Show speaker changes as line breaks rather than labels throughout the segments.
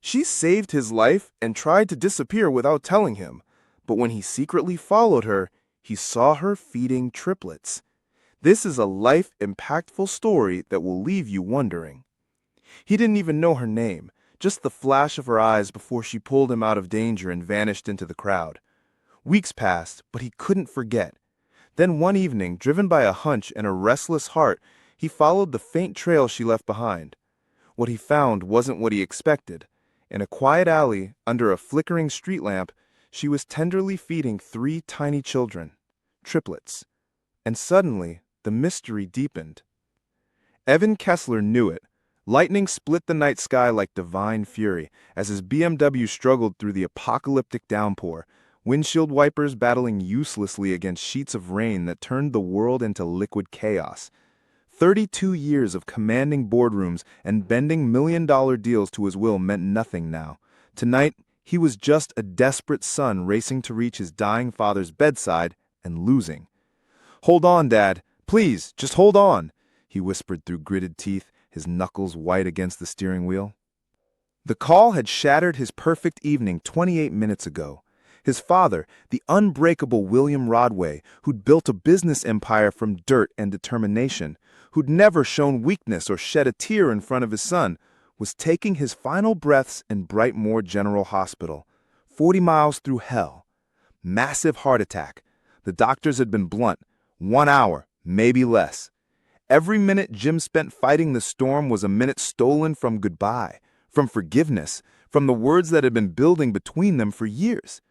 She saved his life and tried to disappear without telling him, but when he secretly followed her, he saw her feeding triplets. This is a life-impactful story that will leave you wondering. He didn't even know her name, just the flash of her eyes before she pulled him out of danger and vanished into the crowd. Weeks passed, but he couldn't forget. Then one evening, driven by a hunch and a restless heart, he followed the faint trail she left behind. What he found wasn't what he expected. In a quiet alley, under a flickering street lamp, she was tenderly feeding 3 tiny children, triplets. And suddenly, the mystery deepened. Evan Kessler knew it. Lightning split the night sky like divine fury as his BMW struggled through the apocalyptic downpour, windshield wipers battling uselessly against sheets of rain that turned the world into liquid chaos. 32 years of commanding boardrooms and bending million-dollar deals to his will meant nothing now. Tonight, he was just a desperate son racing to reach his dying father's bedside and losing. "Hold on, Dad. Please, just hold on," he whispered through gritted teeth, his knuckles white against the steering wheel. The call had shattered his perfect evening 28 minutes ago. His father, the unbreakable William Rodway, who'd built a business empire from dirt and determination, who'd never shown weakness or shed a tear in front of his son, was taking his final breaths in Brightmoor General Hospital, 40 miles through hell. Massive heart attack. The doctors had been blunt. 1 hour, maybe less. Every minute Jim spent fighting the storm was a minute stolen from goodbye, from forgiveness, from the words that had been building between them for years.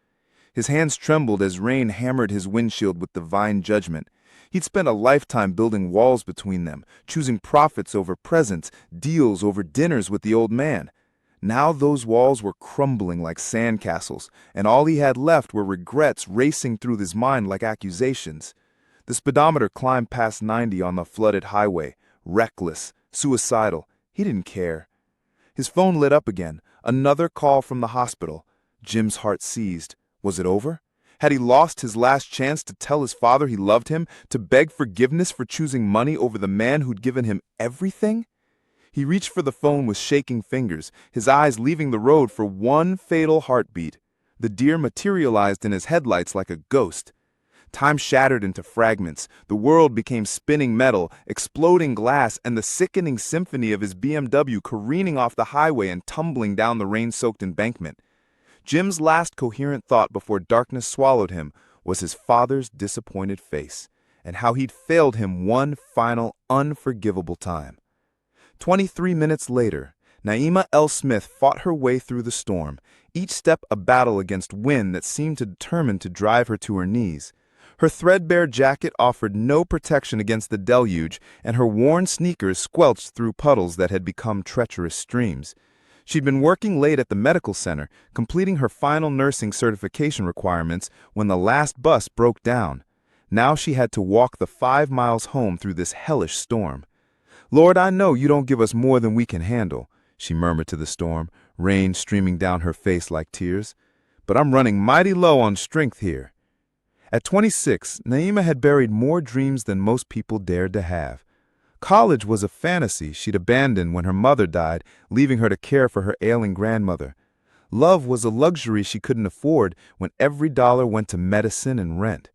His hands trembled as rain hammered his windshield with divine judgment. He'd spent a lifetime building walls between them, choosing profits over presents, deals over dinners with the old man. Now those walls were crumbling like sandcastles, and all he had left were regrets racing through his mind like accusations. The speedometer climbed past 90 on the flooded highway, reckless, suicidal. He didn't care. His phone lit up again, another call from the hospital. Jim's heart seized. Was it over? Had he lost his last chance to tell his father he loved him, to beg forgiveness for choosing money over the man who'd given him everything? He reached for the phone with shaking fingers, his eyes leaving the road for one fatal heartbeat. The deer materialized in his headlights like a ghost. Time shattered into fragments. The world became spinning metal, exploding glass, and the sickening symphony of his BMW careening off the highway and tumbling down the rain-soaked embankment. Jim's last coherent thought before darkness swallowed him was his father's disappointed face, and how he'd failed him one final, unforgivable time. 23 minutes later, Naima L. Smith fought her way through the storm, each step a battle against wind that seemed determined to drive her to her knees. Her threadbare jacket offered no protection against the deluge, and her worn sneakers squelched through puddles that had become treacherous streams. She'd been working late at the medical center, completing her final nursing certification requirements when the last bus broke down. Now she had to walk the 5 miles home through this hellish storm. "Lord, I know you don't give us more than we can handle," she murmured to the storm, rain streaming down her face like tears. "But I'm running mighty low on strength here." At 26, Naima had buried more dreams than most people dared to have. College was a fantasy she'd abandoned when her mother died, leaving her to care for her ailing grandmother. Love was a luxury she couldn't afford when every dollar went to medicine and rent.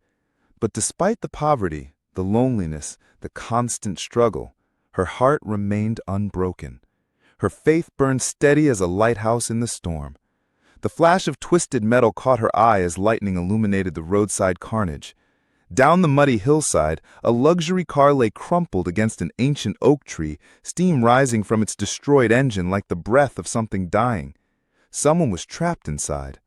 But despite the poverty, the loneliness, the constant struggle, her heart remained unbroken. Her faith burned steady as a lighthouse in the storm. The flash of twisted metal caught her eye as lightning illuminated the roadside carnage. Down the muddy hillside, a luxury car lay crumpled against an ancient oak tree, steam rising from its destroyed engine like the breath of something dying. Someone was trapped inside.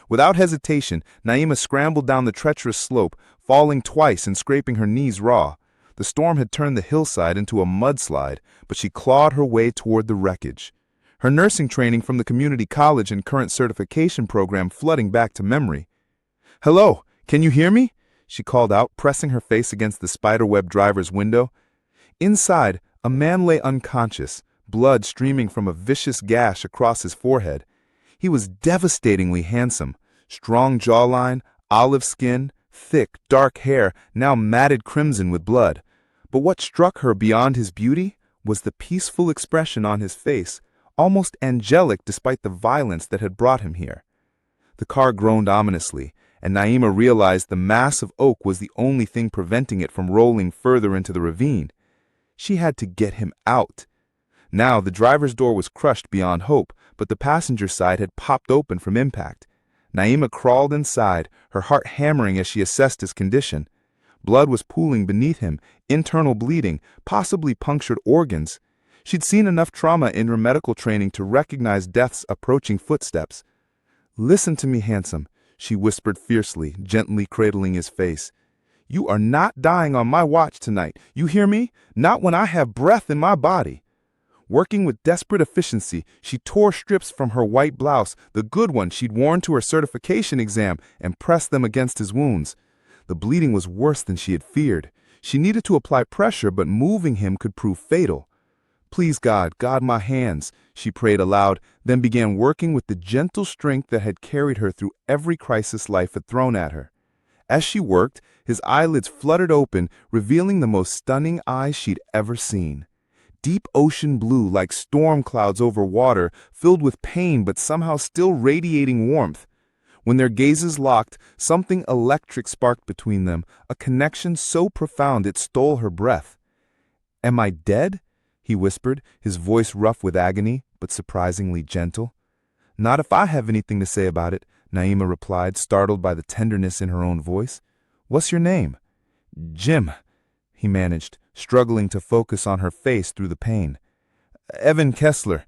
Without hesitation, Naima scrambled down the treacherous slope, falling twice and scraping her knees raw. The storm had turned the hillside into a mudslide, but she clawed her way toward the wreckage. Her nursing training from the community college and current certification program flooding back to memory. "Hello, can you hear me?" she called out, pressing her face against the spiderweb driver's window. Inside, a man lay unconscious, blood streaming from a vicious gash across his forehead. He was devastatingly handsome, strong jawline, olive skin, thick, dark hair, now matted crimson with blood. But what struck her beyond his beauty was the peaceful expression on his face, almost angelic despite the violence that had brought him here. The car groaned ominously, and Naima realized the mass of oak was the only thing preventing it from rolling further into the ravine. She had to get him out. Now the driver's door was crushed beyond hope, but the passenger side had popped open from impact. Naima crawled inside, her heart hammering as she assessed his condition. Blood was pooling beneath him, internal bleeding, possibly punctured organs. She'd seen enough trauma in her medical training to recognize death's approaching footsteps. "Listen to me, handsome," she whispered fiercely, gently cradling his face. "You are not dying on my watch tonight. You hear me? Not when I have breath in my body." Working with desperate efficiency, she tore strips from her white blouse, the good one she'd worn to her certification exam, and pressed them against his wounds. The bleeding was worse than she had feared. She needed to apply pressure, but moving him could prove fatal. "Please God, guide my hands," she prayed aloud, then began working with the gentle strength that had carried her through every crisis life had thrown at her. As she worked, his eyelids fluttered open, revealing the most stunning eyes she'd ever seen. Deep ocean blue like storm clouds over water, filled with pain but somehow still radiating warmth. When their gazes locked, something electric sparked between them, a connection so profound it stole her breath. "Am I dead?" he whispered, his voice rough with agony, but surprisingly gentle. "Not if I have anything to say about it," Naima replied, startled by the tenderness in her own voice. "What's your name?" "Jim," he managed, struggling to focus on her face through the pain. "Evan Kessler.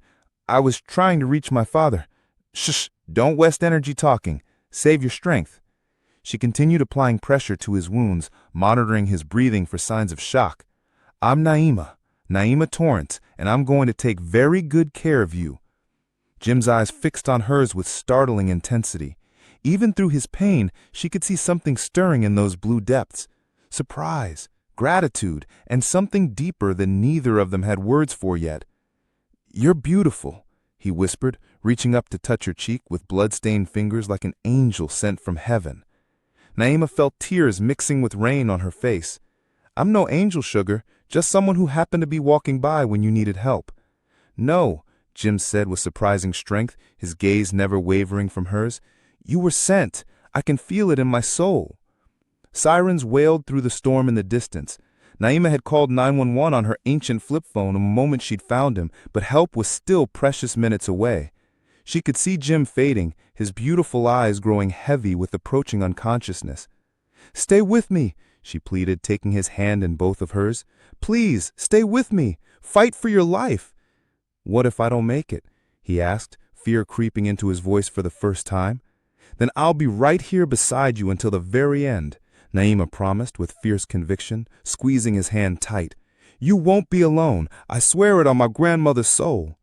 I was trying to reach my father." "Shh, don't waste energy talking. Save your strength." She continued applying pressure to his wounds, monitoring his breathing for signs of shock. "I'm Naima Torrance, and I'm going to take very good care of you." Jim's eyes fixed on hers with startling intensity. Even through his pain, she could see something stirring in those blue depths. Surprise, gratitude, and something deeper than neither of them had words for yet. "You're beautiful," he whispered, reaching up to touch her cheek with blood-stained fingers like an angel sent from heaven. Naima felt tears mixing with rain on her face. "I'm no angel, sugar, just someone who happened to be walking by when you needed help." "No," Jim said with surprising strength, his gaze never wavering from hers. "You were sent. I can feel it in my soul." Sirens wailed through the storm in the distance. Naima had called 911 on her ancient flip phone the moment she'd found him, but help was still precious minutes away. She could see Jim fading, his beautiful eyes growing heavy with approaching unconsciousness. "Stay with me," she pleaded, taking his hand in both of hers. "Please, stay with me. Fight for your life." "What if I don't make it?" he asked, fear creeping into his voice for the first time. "Then I'll be right here beside you until the very end," Naima promised with fierce conviction, squeezing his hand tight. "You won't be alone. I swear it on my grandmother's soul."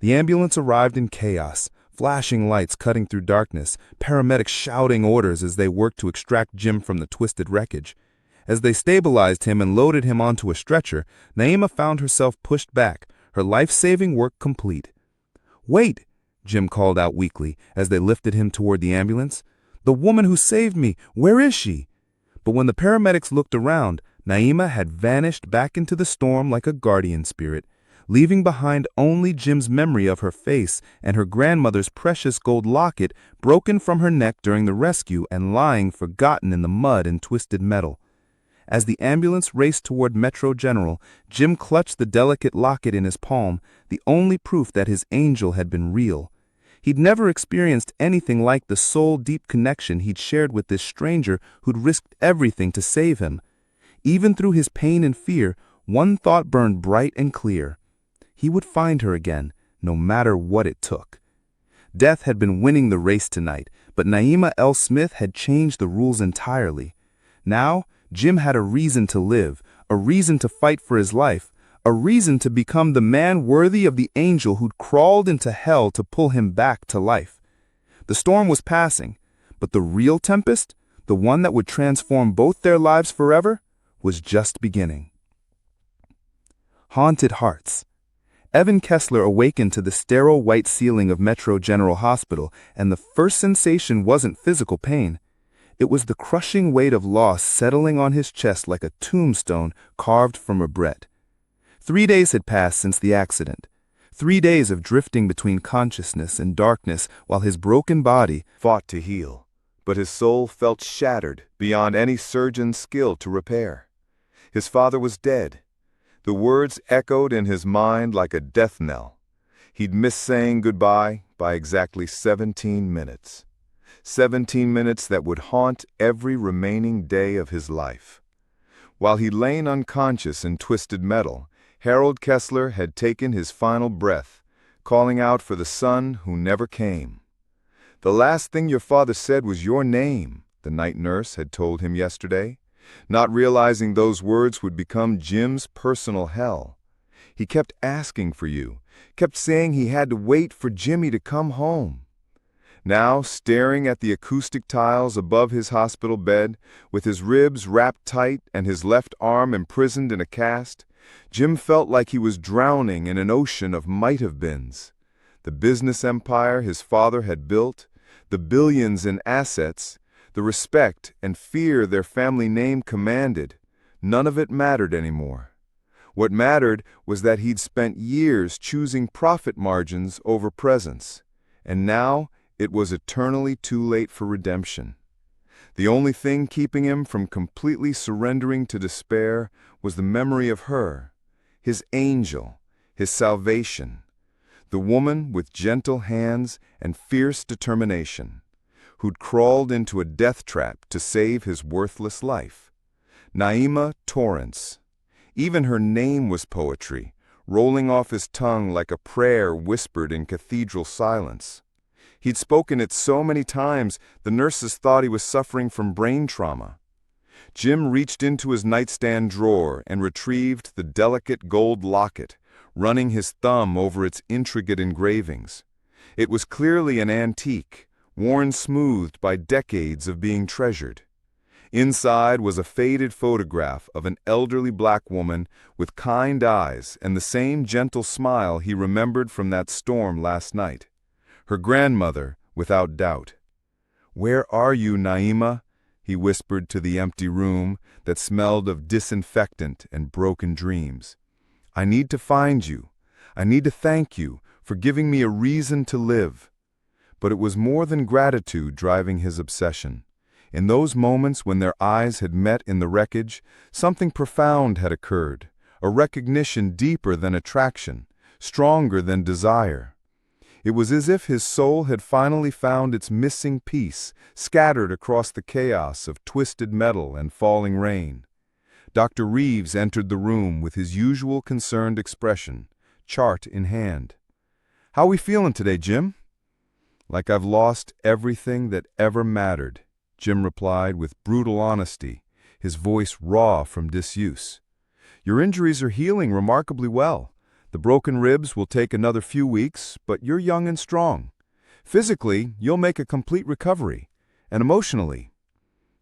The ambulance arrived in chaos, flashing lights cutting through darkness, paramedics shouting orders as they worked to extract Jim from the twisted wreckage. As they stabilized him and loaded him onto a stretcher, Naima found herself pushed back, her life-saving work complete. "Wait," Jim called out weakly as they lifted him toward the ambulance. "The woman who saved me, where is she?" But when the paramedics looked around, Naima had vanished back into the storm like a guardian spirit, leaving behind only Jim's memory of her face and her grandmother's precious gold locket broken from her neck during the rescue and lying forgotten in the mud and twisted metal. As the ambulance raced toward Metro General, Jim clutched the delicate locket in his palm, the only proof that his angel had been real. He'd never experienced anything like the soul-deep connection he'd shared with this stranger who'd risked everything to save him. Even through his pain and fear, one thought burned bright and clear. He would find her again, no matter what it took. Death had been winning the race tonight, but Naima L. Smith had changed the rules entirely. Now, Jim had a reason to live, a reason to fight for his life, a reason to become the man worthy of the angel who'd crawled into hell to pull him back to life. The storm was passing, but the real tempest, the one that would transform both their lives forever, was just beginning. Haunted Hearts. Evan Kessler awakened to the sterile white ceiling of Metro General Hospital, and the first sensation wasn't physical pain. It was the crushing weight of loss settling on his chest like a tombstone carved from a bread. 3 days had passed since the accident. 3 days of drifting between consciousness and darkness while his broken body fought to heal. But his soul felt shattered beyond any surgeon's skill to repair. His father was dead. The words echoed in his mind like a death knell. He'd missed saying goodbye by exactly 17 minutes. 17 minutes that would haunt every remaining day of his life. While he lay unconscious in twisted metal, Harold Kessler had taken his final breath, calling out for the son who never came. "The last thing your father said was your name," the night nurse had told him yesterday, not realizing those words would become Jim's personal hell. He kept asking for you, kept saying he had to wait for Jimmy to come home. Now, staring at the acoustic tiles above his hospital bed, with his ribs wrapped tight and his left arm imprisoned in a cast, Jim felt like he was drowning in an ocean of might-have-beens. The business empire his father had built, the billions in assets, the respect and fear their family name commanded, none of it mattered anymore. What mattered was that he'd spent years choosing profit margins over presence, and now it was eternally too late for redemption. The only thing keeping him from completely surrendering to despair was the memory of her, his angel, his salvation, the woman with gentle hands and fierce determination, who'd crawled into a death trap to save his worthless life. Naima Torrance. Even her name was poetry, rolling off his tongue like a prayer whispered in cathedral silence. He'd spoken it so many times, the nurses thought he was suffering from brain trauma. Jim reached into his nightstand drawer and retrieved the delicate gold locket, running his thumb over its intricate engravings. It was clearly an antique, worn smoothed by decades of being treasured. Inside was a faded photograph of an elderly black woman with kind eyes and the same gentle smile he remembered from that storm last night. Her grandmother, without doubt. "Where are you, Naima?" he whispered to the empty room that smelled of disinfectant and broken dreams. "I need to find you. I need to thank you for giving me a reason to live." But it was more than gratitude driving his obsession. In those moments when their eyes had met in the wreckage, something profound had occurred, a recognition deeper than attraction, stronger than desire. It was as if his soul had finally found its missing piece, scattered across the chaos of twisted metal and falling rain. Dr. Reeves entered the room with his usual concerned expression, chart in hand. "How we feeling today, Jim?" "Like I've lost everything that ever mattered," Jim replied with brutal honesty, his voice raw from disuse. "Your injuries are healing remarkably well. The broken ribs will take another few weeks, but you're young and strong. Physically, you'll make a complete recovery. And emotionally—"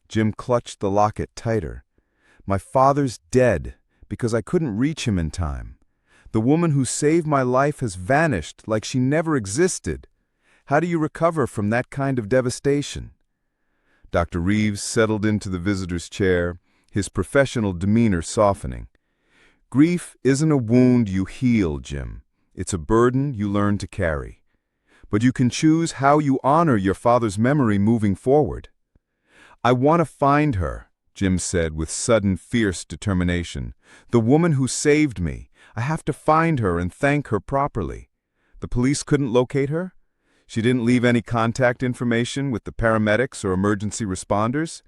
Jim clutched the locket tighter. "My father's dead because I couldn't reach him in time. The woman who saved my life has vanished like she never existed. How do you recover from that kind of devastation?" Dr. Reeves settled into the visitor's chair, his professional demeanor softening. "Grief isn't a wound you heal, Jim. It's a burden you learn to carry. But you can choose how you honor your father's memory moving forward." "I want to find her," Jim said with sudden fierce determination. "The woman who saved me. I have to find her and thank her properly. The police couldn't locate her? She didn't leave any contact information with the paramedics or emergency responders?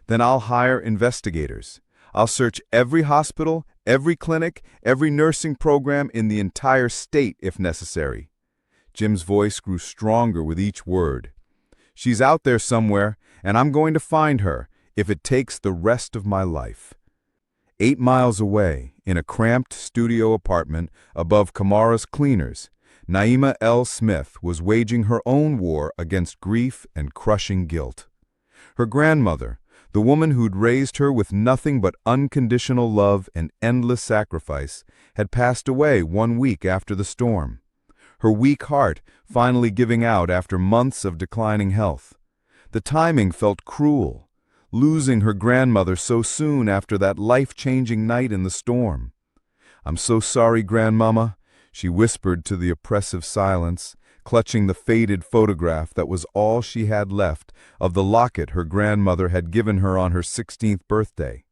Then I'll hire investigators. I'll search every hospital, every clinic, every nursing program in the entire state if necessary." Jim's voice grew stronger with each word. "She's out there somewhere, and I'm going to find her, if it takes the rest of my life." 8 miles away, in a cramped studio apartment above Kamara's Cleaners, Naima L. Smith was waging her own war against grief and crushing guilt. Her grandmother, the woman who'd raised her with nothing but unconditional love and endless sacrifice, had passed away 1 week after the storm. Her weak heart finally giving out after months of declining health. The timing felt cruel, losing her grandmother so soon after that life-changing night in the storm. "I'm so sorry, Grandmama,"
she whispered to the oppressive silence, clutching the faded photograph that was all she had left of the locket her grandmother had given her on her 16th birthday.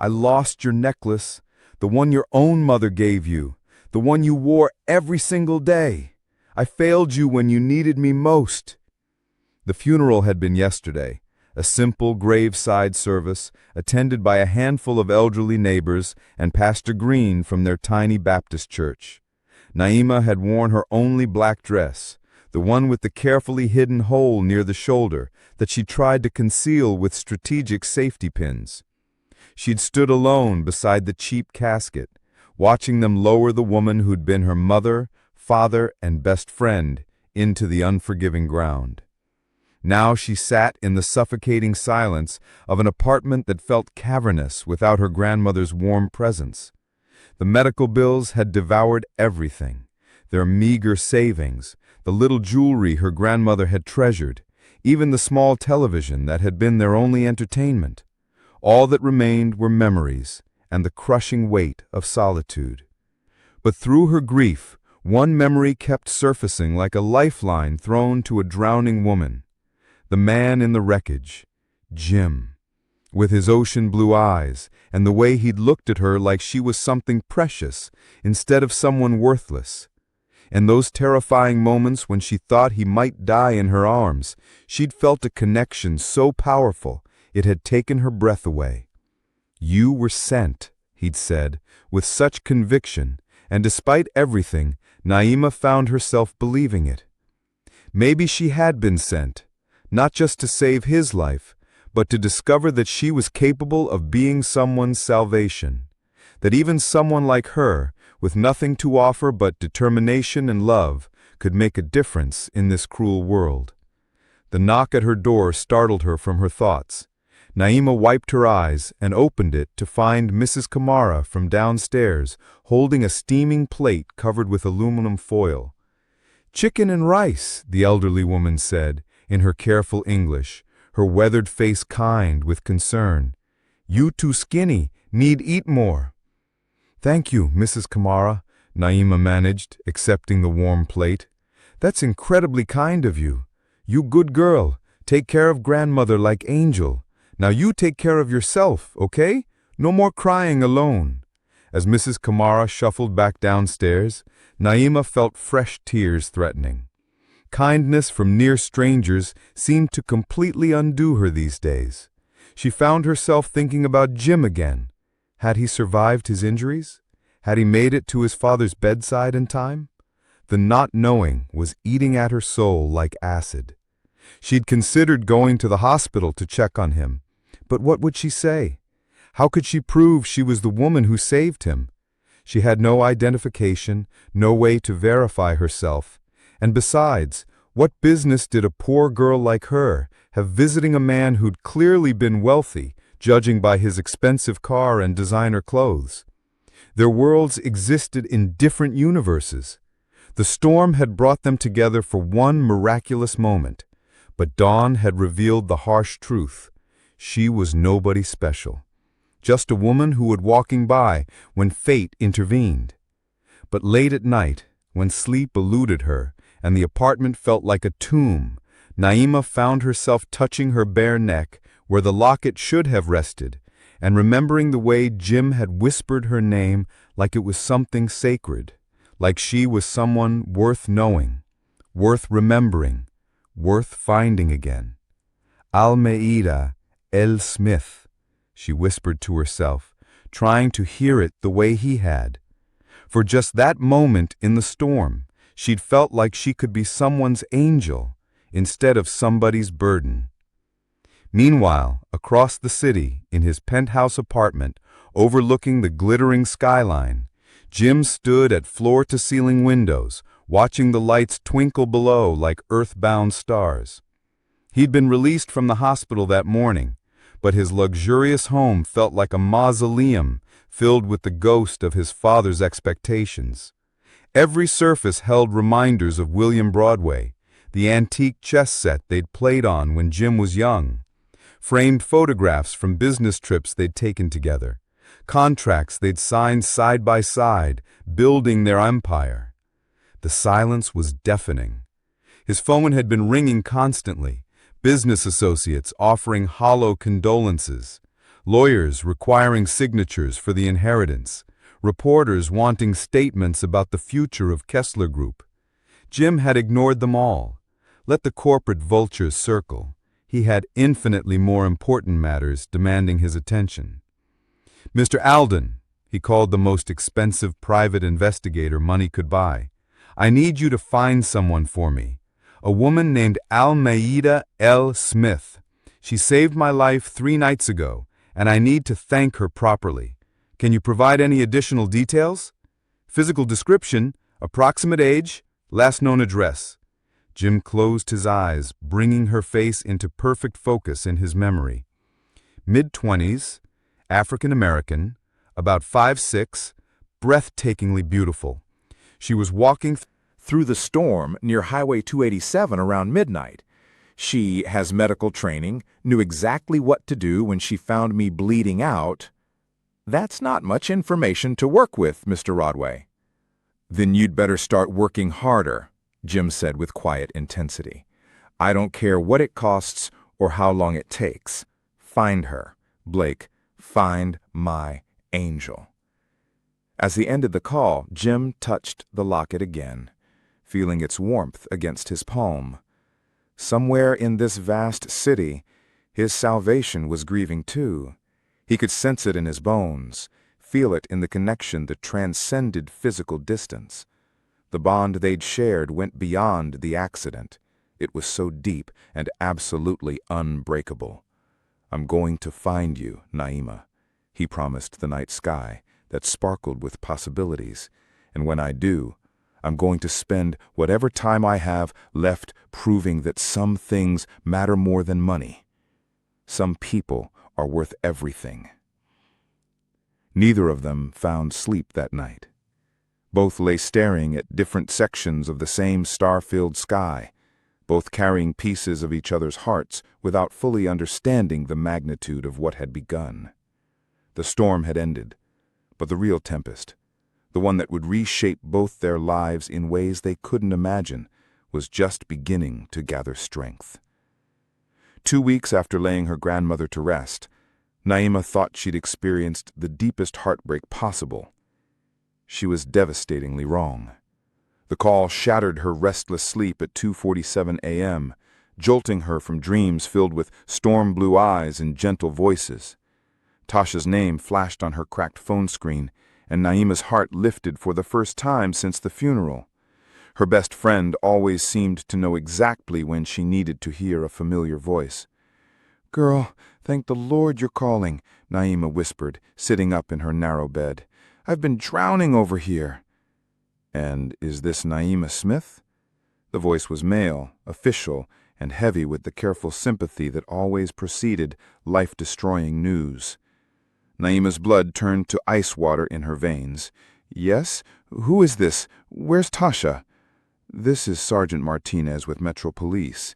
"I lost your necklace, the one your own mother gave you, the one you wore every single day. I failed you when you needed me most." The funeral had been yesterday, a simple graveside service attended by a handful of elderly neighbors and Pastor Green from their tiny Baptist church. Naima had worn her only black dress, the one with the carefully hidden hole near the shoulder that she tried to conceal with strategic safety pins. She'd stood alone beside the cheap casket, watching them lower the woman who'd been her mother, father, and best friend into the unforgiving ground. Now she sat in the suffocating silence of an apartment that felt cavernous without her grandmother's warm presence. The medical bills had devoured everything, their meager savings, the little jewelry her grandmother had treasured, even the small television that had been their only entertainment. All that remained were memories and the crushing weight of solitude. But through her grief, one memory kept surfacing like a lifeline thrown to a drowning woman. The man in the wreckage, Jim, with his ocean blue eyes and the way he'd looked at her like she was something precious instead of someone worthless. And those terrifying moments when she thought he might die in her arms, she'd felt a connection so powerful it had taken her breath away. "You were sent," he'd said, with such conviction, and despite everything, Naima found herself believing it. Maybe she had been sent, not just to save his life, but to discover that she was capable of being someone's salvation, that even someone like her, with nothing to offer but determination and love, could make a difference in this cruel world. The knock at her door startled her from her thoughts. Naima wiped her eyes and opened it to find Mrs. Kamara from downstairs holding a steaming plate covered with aluminum foil. "Chicken and rice," the elderly woman said, in her careful English, her weathered face kind with concern. "You too skinny, need eat more." "Thank you, Mrs. Kamara," Naima managed, accepting the warm plate. "That's incredibly kind of you. You good girl, take care of grandmother like Angel. Now you take care of yourself, okay? No more crying alone." As Mrs. Kamara shuffled back downstairs, Naima felt fresh tears threatening. Kindness from near strangers seemed to completely undo her these days. She found herself thinking about Jim again. Had he survived his injuries? Had he made it to his father's bedside in time? The not knowing was eating at her soul like acid. She'd considered going to the hospital to check on him, but what would she say? How could she prove she was the woman who saved him? She had no identification, no way to verify herself. And besides, what business did a poor girl like her have visiting a man who'd clearly been wealthy, judging by his expensive car and designer clothes? Their worlds existed in different universes. The storm had brought them together for one miraculous moment, but dawn had revealed the harsh truth. She was nobody special, just a woman who was walking by when fate intervened. But late at night, when sleep eluded her, and the apartment felt like a tomb, Naima found herself touching her bare neck where the locket should have rested, and remembering the way Jim had whispered her name like it was something sacred, like she was someone worth knowing, worth remembering, worth finding again. "Almeida, L. Smith," she whispered to herself, trying to hear it the way he had. For just that moment in the storm, she'd felt like she could be someone's angel instead of somebody's burden. Meanwhile, across the city, in his penthouse apartment, overlooking the glittering skyline, Jim stood at floor-to-ceiling windows, watching the lights twinkle below like earthbound stars. He'd been released from the hospital that morning, but his luxurious home felt like a mausoleum filled with the ghost of his father's expectations. Every surface held reminders of William Broadway, the antique chess set they'd played on when Jim was young, framed photographs from business trips they'd taken together, contracts they'd signed side by side, building their empire. The silence was deafening. His phone had been ringing constantly, business associates offering hollow condolences, lawyers requiring signatures for the inheritance, reporters wanting statements about the future of Kessler Group. Jim had ignored them all. Let the corporate vultures circle. He had infinitely more important matters demanding his attention. "Mr. Alden," he called the most expensive private investigator money could buy, "I need you to find someone for me. A woman named Almeida L. Smith. She saved my life 3 nights ago, and I need to thank her properly. Can you provide any additional details? Physical description, approximate age, last known address." Jim closed his eyes, bringing her face into perfect focus in his memory. Mid-20s, African-American, about 5'6", breathtakingly beautiful. She was walking
through the storm near Highway 287 around midnight. She has medical training, knew exactly what to do when she found me bleeding out. That's not much information to work with, Mr. Rodway. Then you'd better start working harder, Jim said with quiet intensity. I don't care what it costs or how long it takes. Find her. Blake, find my angel. As he ended the call, Jim touched the locket again, feeling its warmth against his palm. Somewhere in this vast city, his salvation was grieving too. He could sense it in his bones, feel it in the connection that transcended physical distance. The bond they'd shared went beyond the accident. It was so deep and absolutely unbreakable. "I'm going to find you, Naima," he promised the night sky that sparkled with possibilities. "And when I do, I'm going to spend whatever time I have left proving that some things matter more than money. Some people are worth everything." Neither of them found sleep that night. Both lay staring at different sections of the same star-filled sky, both carrying pieces of each other's hearts without fully understanding the magnitude of what had begun. The storm had ended, but the real tempest, the one that would reshape both their lives in ways they couldn't imagine, was just beginning to gather strength. 2 weeks after laying her grandmother to rest, Naima thought she'd experienced the deepest heartbreak possible. She was devastatingly wrong. The call shattered her restless sleep at 2:47 a.m., jolting her from dreams filled with storm-blue eyes and gentle voices. Tasha's name flashed on her cracked phone screen, and Naima's heart lifted for the first time since the funeral. Her best friend always seemed to know exactly when she needed to hear a familiar voice. "Girl, thank the Lord you're calling," Naima whispered, sitting up in her narrow bed. "I've been drowning over here." "And is this Naima Smith?" The voice was male, official, and heavy with the careful sympathy that always preceded life-destroying news. Naima's blood turned to ice water in her veins. "Yes? Who is this? Where's Tasha?" "This is Sergeant Martinez with Metro Police.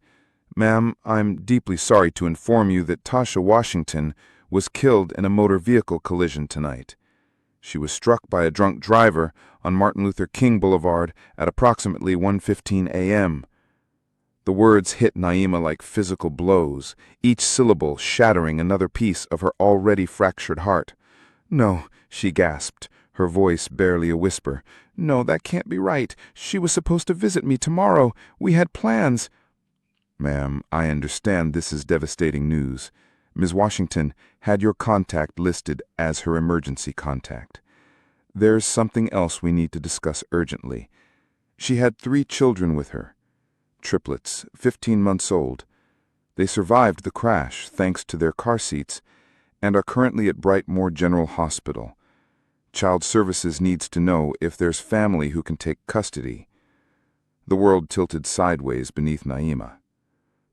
Ma'am, I'm deeply sorry to inform you that Tasha Washington was killed in a motor vehicle collision tonight. She was struck by a drunk driver on Martin Luther King Boulevard at approximately 1:15 a.m. The words hit Naima like physical blows, each syllable shattering another piece of her already fractured heart. "No," she gasped, her voice barely a whisper. "No, that can't be right. She was supposed to visit me tomorrow. We had plans." "Ma'am, I understand this is devastating news. Ms. Washington had your contact listed as her emergency contact. There's something else we need to discuss urgently. She had 3 children with her. Triplets, 15 months old. They survived the crash thanks to their car seats and are currently at Brightmoor General Hospital. Child Services needs to know if there's family who can take custody." The world tilted sideways beneath Naima.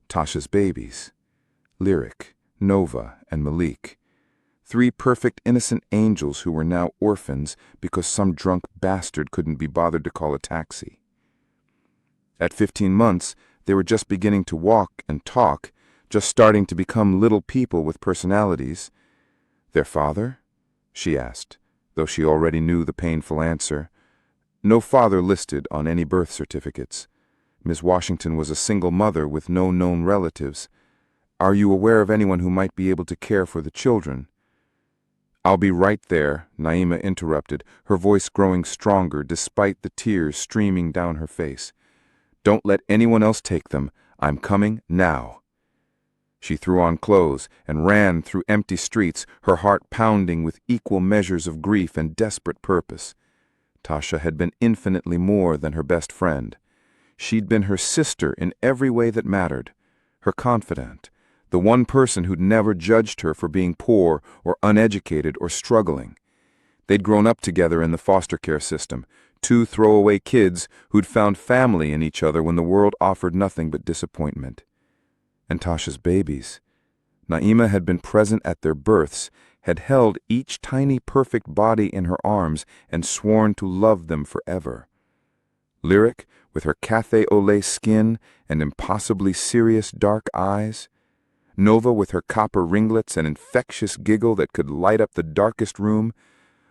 Tasha's babies, Lyric, Nova, and Malik. 3 perfect innocent angels who were now orphans because some drunk bastard couldn't be bothered to call a taxi. At 15 months, they were just beginning to walk and talk, just starting to become little people with personalities. Their father?
she asked, though she already knew the painful answer. No father listed on any birth certificates. Miss Washington was a single mother with no known relatives. Are you aware of anyone who might be able to care for the children? I'll be right there, Naima interrupted, her voice growing stronger despite the tears streaming down her face. Don't let anyone else take them. I'm coming now. She threw on clothes and ran through empty streets, her heart pounding with equal measures of grief and desperate purpose. Tasha had been infinitely more than her best friend. She'd been her sister in every way that mattered, her confidant, the one person who'd never judged her for being poor or uneducated or struggling. They'd grown up together in the foster care system, two throwaway kids who'd found family in each other when the world offered nothing but disappointment. And Tasha's babies. Naima had been present at their births, had held each tiny perfect body in her arms and sworn to love them forever. Lyric, with her café au lait skin and impossibly serious dark eyes. Nova with her copper ringlets and infectious giggle that could light up the darkest room.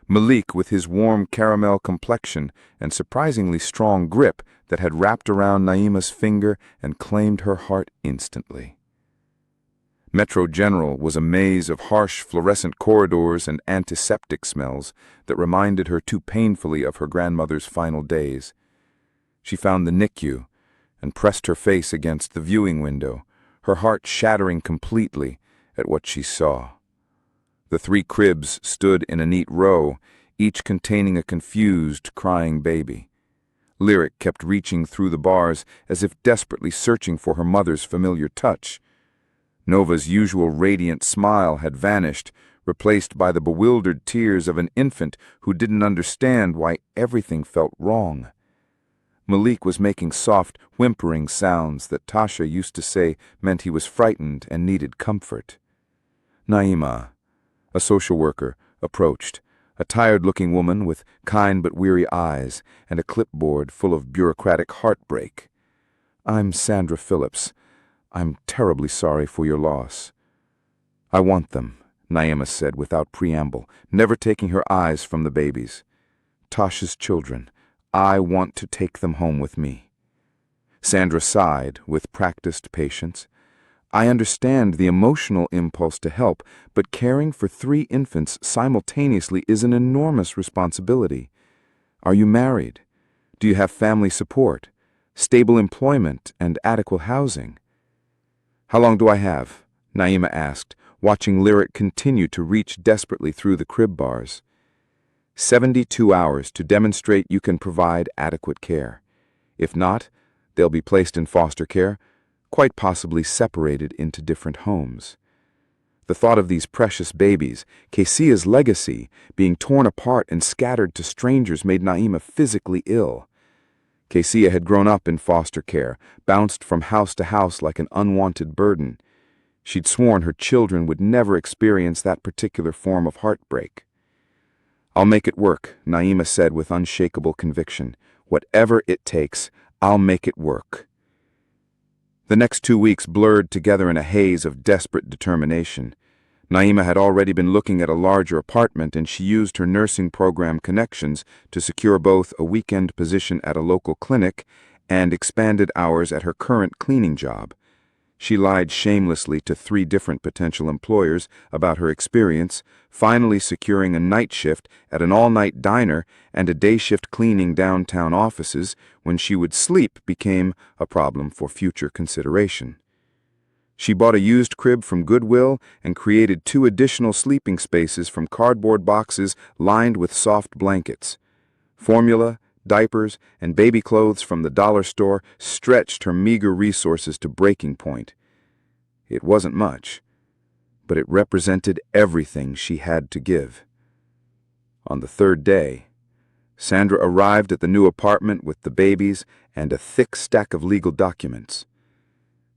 Malik with his warm caramel complexion and surprisingly strong grip that had wrapped around Naima's finger and claimed her heart instantly. Metro General was a maze of harsh fluorescent corridors and antiseptic smells that reminded her too painfully of her grandmother's final days. She found the NICU and pressed her face against the viewing window, her heart shattering completely at what she saw. The 3 cribs stood in a neat row, each containing a confused, crying baby. Lyric kept reaching through the bars as if desperately searching for her mother's familiar touch. Nova's usual radiant smile had vanished, replaced by the bewildered tears of an infant who didn't understand why everything felt wrong. Malik was making soft, whimpering sounds that Tasha used to say meant he was frightened and needed comfort. Naima, a social worker, approached, a tired-looking woman with kind but weary eyes and a clipboard full of bureaucratic heartbreak. I'm Sandra Phillips. I'm terribly sorry for your loss. I want them, Naima said without preamble, never taking her eyes from the babies. Tasha's children. I want to take them home with me. Sandra sighed with practiced patience. I understand the emotional impulse to help, but caring for 3 infants simultaneously is an enormous responsibility. Are you married? Do you have family support, stable employment, and adequate housing? How long do I have? Naima asked, watching Lyric continue to reach desperately through the crib bars. 72 hours to demonstrate you can provide adequate care. If not, they'll be placed in foster care, quite possibly separated into different homes. The thought of these precious babies, Keisia's legacy, being torn apart and scattered to strangers made Naima physically ill. Keisia had grown up in foster care, bounced from house to house like an unwanted burden. She'd sworn her children would never experience that particular form of heartbreak. I'll make it work, Naima said with unshakable conviction. Whatever it takes, I'll make it work. The next 2 weeks blurred together in a haze of desperate determination. Naima had already been looking at a larger apartment, and she used her nursing program connections to secure both a weekend position at a local clinic and expanded hours at her current cleaning job. She lied shamelessly to 3 different potential employers about her experience, finally securing a night shift at an all-night diner and a day shift cleaning downtown offices when she would sleep became a problem for future consideration. She bought a used crib from Goodwill and created 2 additional sleeping spaces from cardboard boxes lined with soft blankets. Formula, diapers, and baby clothes from the dollar store stretched her meager resources to breaking point. It wasn't much, but it represented everything she had to give. On the 3rd day, Sandra arrived at the new apartment with the babies and a thick stack of legal documents.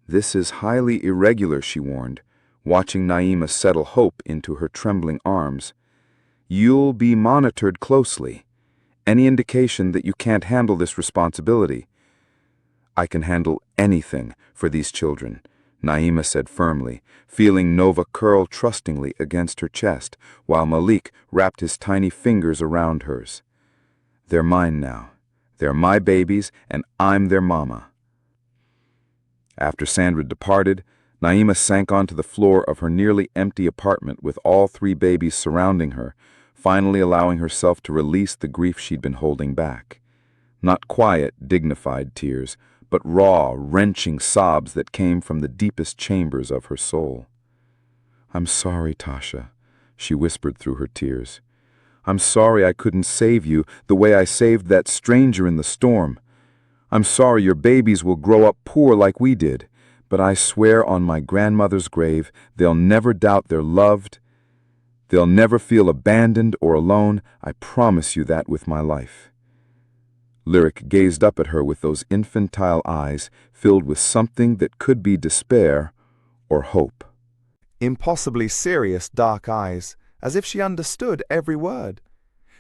This is highly irregular, she warned, watching Naima settle hope into her trembling arms. You'll be monitored closely. Any indication that you can't handle this responsibility? I can handle anything for these children, Naima said firmly, feeling Nova curl trustingly against her chest, while Malik wrapped his tiny fingers around hers. They're mine now. They're my babies, and I'm their mama. After Sandra departed, Naima sank onto the floor of her nearly empty apartment with all 3 babies surrounding her, finally allowing herself to release the grief she'd been holding back. Not quiet, dignified tears, but raw, wrenching sobs that came from the deepest chambers of her soul. "I'm sorry, Tasha," she whispered through her tears. "I'm sorry I couldn't save you the way I saved that stranger in the storm. I'm sorry your babies will grow up poor like we did, but I swear on my grandmother's grave they'll never doubt they're loved. They'll never feel abandoned or alone. I promise you that with my life." Lyric gazed up at her with those infantile eyes filled with something that could be despair or hope.
Impossibly serious dark eyes, as if she understood every word.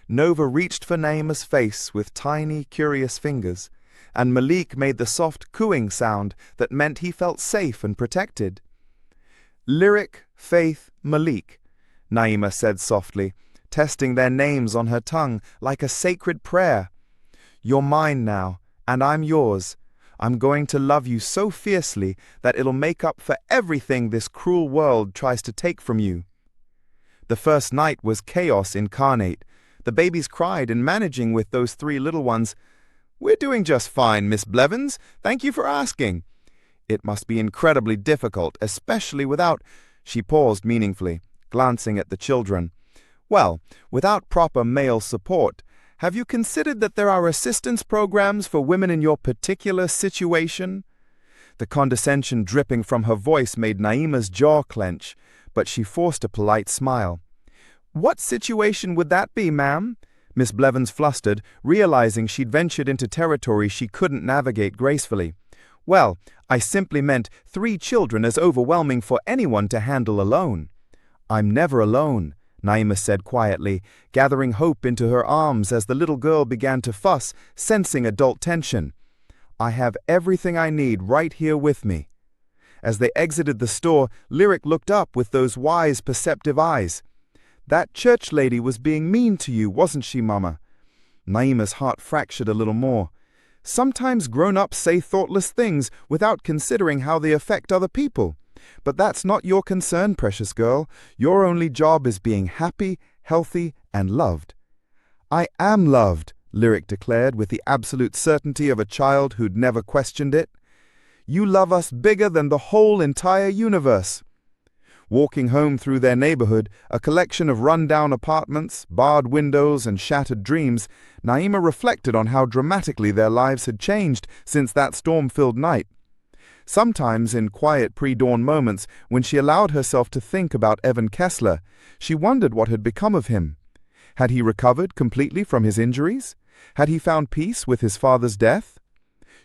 Nova reached for Naima's face with tiny, curious fingers, and Malik made the soft cooing sound that meant he felt safe and protected. "Lyric, Faith, Malik," Naima said softly, testing their names on her tongue like a sacred prayer. "You're mine now, and I'm yours. I'm going to love you so fiercely that it'll make up for everything this cruel world tries to take from you." The first night was chaos incarnate. The babies cried, and managing with those 3 little ones. "We're doing just fine, Miss Blevins. Thank you for asking." "It must be incredibly difficult, especially without—" She paused meaningfully, glancing at the children. "Well, without proper male support. Have you considered that there are assistance programs for women in your particular situation?" The condescension dripping from her voice made Naima's jaw clench, but she forced a polite smile. "What situation would that be, ma'am?" Miss Blevins flustered, realizing she'd ventured into territory she couldn't navigate gracefully. "Well, I simply meant 3 children as overwhelming for anyone to handle alone." "I'm never alone," Naima said quietly, gathering hope into her arms as the little girl began to fuss, sensing adult tension. "I have everything I need right here with me." As they exited the store, Lyric looked up with those wise, perceptive eyes. "That church lady was being mean to you, wasn't she, Mama?" Naima's heart fractured a little more. Sometimes grown-ups say thoughtless things without considering how they affect other people. But that's not your concern, precious girl. Your only job is being happy, healthy, and loved. "I am loved," Lyric declared with the absolute certainty of a child who'd never questioned it. "You love us bigger than the whole entire universe." Walking home through their neighborhood, a collection of run-down apartments, barred windows, and shattered dreams, Naima reflected on how dramatically their lives had changed since that storm-filled night. Sometimes, in quiet pre-dawn moments, when she allowed herself to think about Evan Kessler, she wondered what had become of him. Had he recovered completely from his injuries? Had he found peace with his father's death?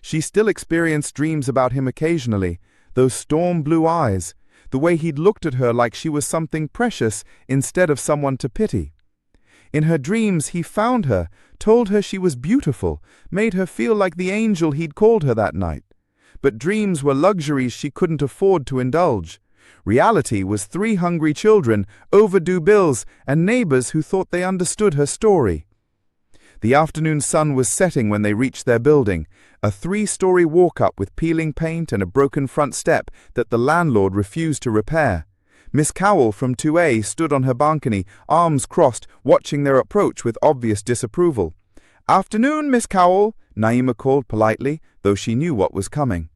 She still experienced dreams about him occasionally, those storm-blue eyes, the way he'd looked at her like she was something precious instead of someone to pity. In her dreams, he found her, told her she was beautiful, made her feel like the angel he'd called her that night. But dreams were luxuries she couldn't afford to indulge. Reality was 3 hungry children, overdue bills, and neighbors who thought they understood her story. The afternoon sun was setting when they reached their building, a 3-story walk-up with peeling paint and a broken front step that the landlord refused to repair. Miss Cowell from 2A stood on her balcony, arms crossed, watching their approach with obvious disapproval. "Afternoon, Miss Cowell," Naima called politely, though she knew what was coming.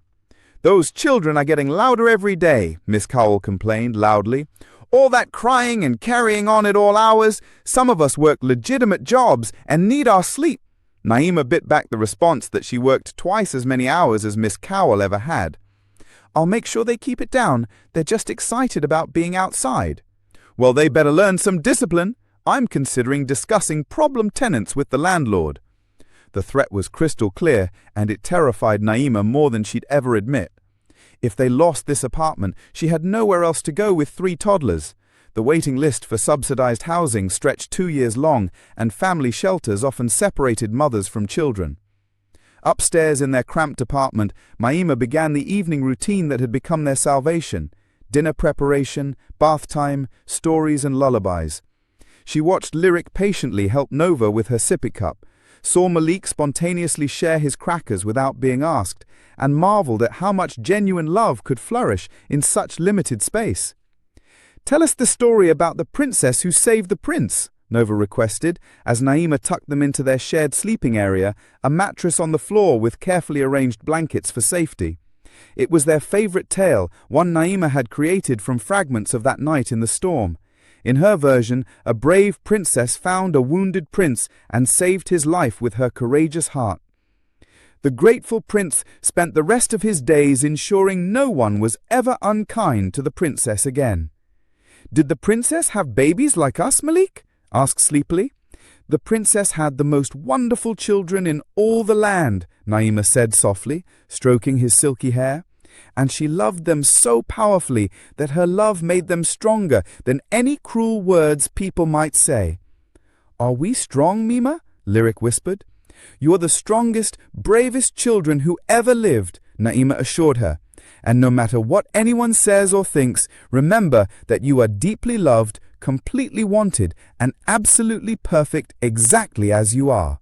"Those children are getting louder every day," Miss Cowell complained loudly. "All that crying and carrying on at all hours. Some of us work legitimate jobs and need our sleep." Naima bit back the response that she worked twice as many hours as Miss Cowell ever had. "I'll make sure they keep it down. They're just excited about being outside." "Well, they better learn some discipline. I'm considering discussing problem tenants with the landlord." The threat was crystal clear, and it terrified Naima more than she'd ever admit. If they lost this apartment, she had nowhere else to go with 3 toddlers. The waiting list for subsidized housing stretched 2 years long, and family shelters often separated mothers from children.
Upstairs in their cramped apartment, Naima began the evening routine that had become their salvation: dinner preparation, bath time, stories and lullabies. She watched Lyric patiently help Nova with her sippy cup, saw Malik spontaneously share his crackers without being asked, and marveled at how much genuine love could flourish in such limited space. "Tell us the story about the princess who saved the prince," Nova requested, as Naima tucked them into their shared sleeping area, a mattress on the floor with carefully arranged blankets for safety. It was their favorite tale, one Naima had created from fragments of that night in the storm. In her version, a brave princess found a wounded prince and saved his life with her courageous heart. The grateful prince spent the rest of his days ensuring no one was ever unkind to the princess again. "Did the princess have babies like us, Malik?" asked sleepily. "The princess had the most wonderful children in all the land," Naima said softly, stroking his silky hair. "And she loved them so powerfully that her love made them stronger than any cruel words people might say." "Are we strong, Mima?" Lyric whispered. "You're the strongest, bravest children who ever lived," Naima assured her. "And no matter what anyone says or thinks, remember that you are deeply loved, completely wanted, and absolutely perfect exactly as you are."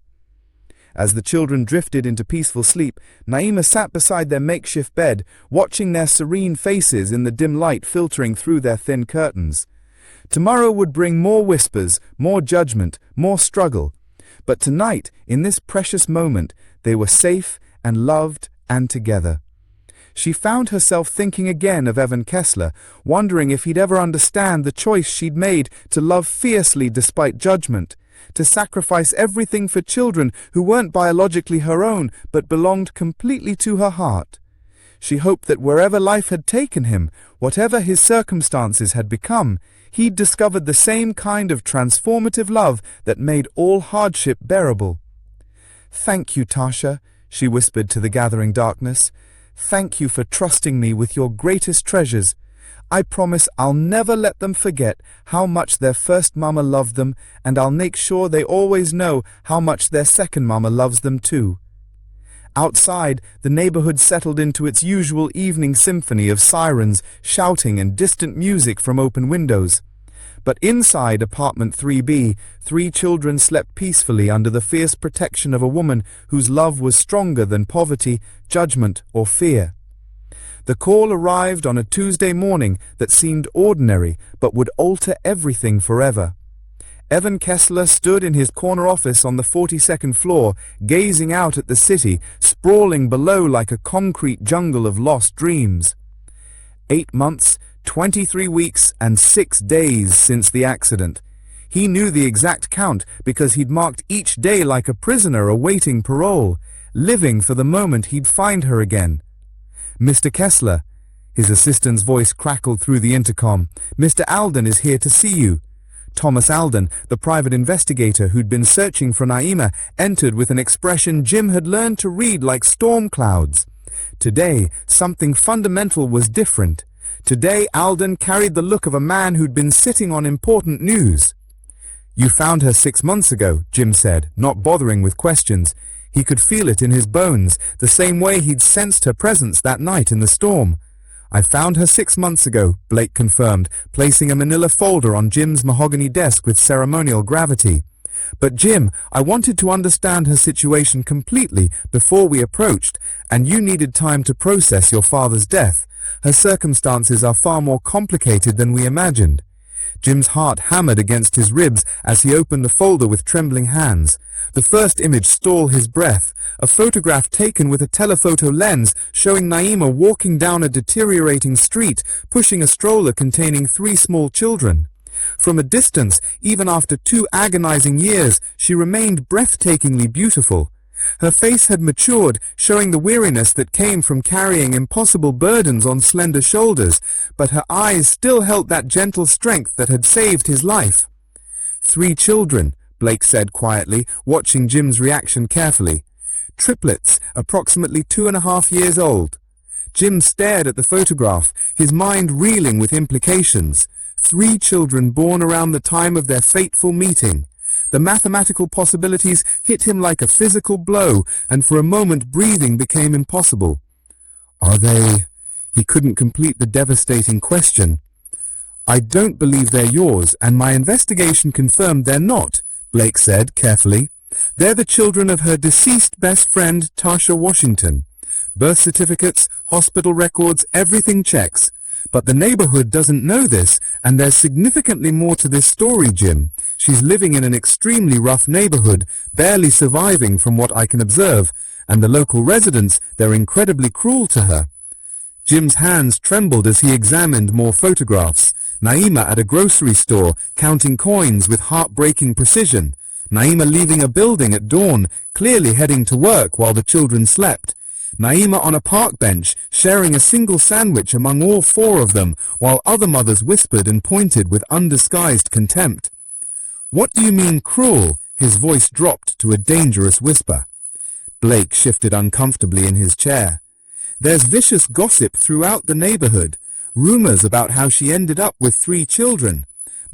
As the children drifted into peaceful sleep, Naima sat beside their makeshift bed, watching their serene faces in the dim light filtering through their thin curtains. Tomorrow would bring more whispers, more judgment, more struggle. But tonight, in this precious moment, they were safe and loved and together. She found herself thinking again of Evan Kessler, wondering if he'd ever understand the choice she'd made to love fiercely despite judgment, to sacrifice everything for children who weren't biologically her own but belonged completely to her heart. She hoped that wherever life had taken him, whatever his circumstances had become, he'd discovered the same kind of transformative love that made all hardship bearable. "Thank you, Tasha," she whispered to the gathering darkness. "Thank you for trusting me with your greatest treasures. I promise I'll never let them forget how much their first mama loved them, and I'll make sure they always know how much their second mama loves them too." Outside, the neighborhood settled into its usual evening symphony of sirens, shouting, and distant music from open windows. But inside apartment 3B, 3 children slept peacefully under the fierce protection of a woman whose love was stronger than poverty, judgment, or fear. The call arrived on a Tuesday morning that seemed ordinary but would alter everything forever. Evan Kessler stood in his corner office on the 42nd floor, gazing out at the city, sprawling below like a concrete jungle of lost dreams. 8 months, 23 weeks, and 6 days since the accident. He knew the exact count because he'd marked each day like a prisoner awaiting parole, living for the moment he'd find her again. "Mr. Kessler," his assistant's voice crackled through the intercom, "Mr. Alden is here to see you." Thomas Alden, the private investigator who'd been searching for Naima, entered with an expression Jim had learned to read like storm clouds. Today, something fundamental was different. Today, Alden carried the look of a man who'd been sitting on important news. "You found her 6 months ago," Jim said, not bothering with questions. He could feel it in his bones, the same way he'd sensed her presence that night in the storm. "I found her 6 months ago," Blake confirmed, placing a manila folder on Jim's mahogany desk with ceremonial gravity. "But Jim, I wanted to understand her situation completely before we approached, and you needed time to process your father's death. Her circumstances are far more complicated than we imagined." Jim's heart hammered against his ribs as he opened the folder with trembling hands. The first image stole his breath, a photograph taken with a telephoto lens showing Naima walking down a deteriorating street, pushing a stroller containing 3 small children. From a distance, even after 2 agonizing years, she remained breathtakingly beautiful. Her face had matured, showing the weariness that came from carrying impossible burdens on slender shoulders, but her eyes still held that gentle strength that had saved his life. 3 children, Blake said quietly, watching Jim's reaction carefully. Triplets, approximately 2.5 years old. Jim stared at the photograph, his mind reeling with implications. 3 children born around the time of their fateful meeting. The mathematical possibilities hit him like a physical blow, and for a moment breathing became impossible. Are they... He couldn't complete the devastating question. I don't believe they're yours, and my investigation confirmed they're not, Blake said carefully. They're the children of her deceased best friend, Tasha Washington. Birth certificates, hospital records, everything checks. But the neighborhood doesn't know this, and there's significantly more to this story, Jim. She's living in an extremely rough neighborhood, barely surviving from what I can observe, and the local residents, they're incredibly cruel to her. Jim's hands trembled as he examined more photographs. Naima at a grocery store, counting coins with heartbreaking precision. Naima leaving a building at dawn, clearly heading to work while the children slept. Naima on a park bench, sharing a single sandwich among all four of them, while other mothers whispered and pointed with undisguised contempt. What do you mean cruel? His voice dropped to a dangerous whisper. Blake shifted uncomfortably in his chair. There's vicious gossip throughout the neighborhood, rumors about how she ended up with 3 children.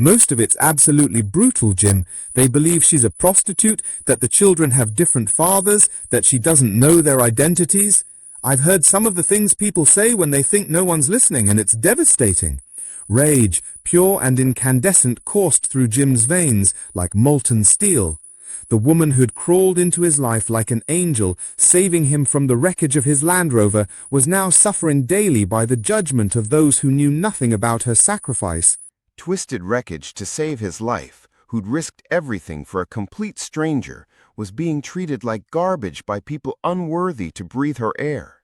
Most of it's absolutely brutal, Jim. They believe she's a prostitute, that the children have different fathers, that she doesn't know their identities. I've heard some of the things people say when they think no one's listening, and it's devastating. Rage, pure and incandescent, coursed through Jim's veins like molten steel. The woman who'd crawled into his life like an angel, saving him from the wreckage of his Land Rover, was now suffering daily by the judgment of those who knew nothing about her sacrifice.
Twisted wreckage to save his life, who'd risked everything for a complete stranger, was being treated like garbage by people unworthy to breathe her air.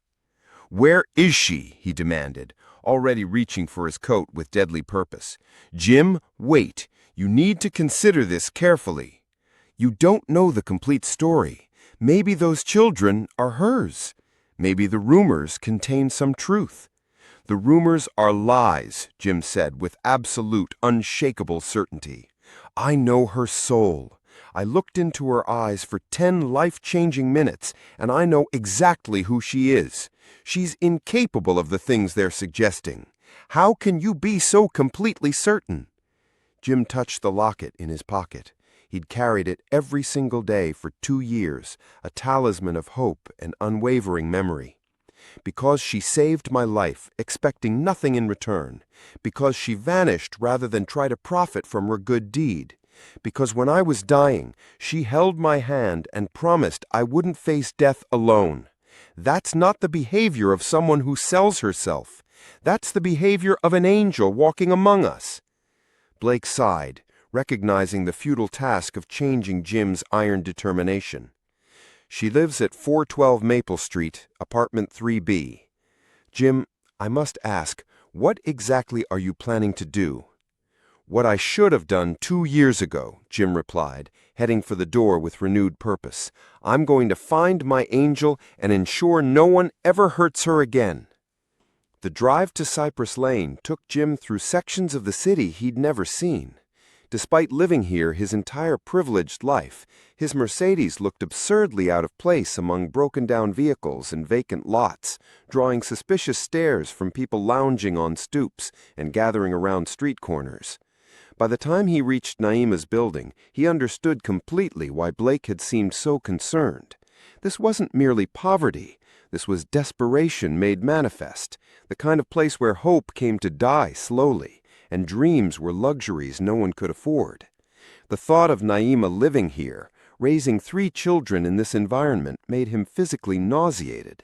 "Where is she?" he demanded, already reaching for his coat with deadly purpose. "Jim, wait. You need to consider this carefully. You don't know the complete story. Maybe those children are hers. Maybe the rumors contain some truth." "The rumors are lies," Jim said with absolute, unshakable certainty. "I know her soul. I looked into her eyes for 10 life-changing minutes, and I know exactly who she is. She's incapable of the things they're suggesting. How can you be so completely certain?" Jim touched the locket in his pocket. He'd carried it every single day for 2 years, a talisman of hope and unwavering memory. "Because she saved my life, expecting nothing in return. Because she vanished rather than try to profit from her good deed. Because when I was dying, she held my hand and promised I wouldn't face death alone. That's not the behavior of someone who sells herself. That's the behavior of an angel walking among us." Blake sighed, recognizing the futile task of changing Jim's iron determination. "She lives at 412 Maple Street, apartment 3B. Jim, I must ask, what exactly are you planning to do?" "What I should have done 2 years ago," Jim replied, heading for the door with renewed purpose. "I'm going to find my angel and ensure no one ever hurts her again." The drive to Cypress Lane took Jim through sections of the city he'd never seen. Despite living here his entire privileged life, his Mercedes looked absurdly out of place among broken-down vehicles and vacant lots, drawing suspicious stares from people lounging on stoops and gathering around street corners. By the time he reached Naima's building, he understood completely why Blake had seemed so concerned. This wasn't merely poverty. This was desperation made manifest, the kind of place where hope came to die slowly, and dreams were luxuries no one could afford. The thought of Naima living here, raising 3 children in this environment, made him physically nauseated.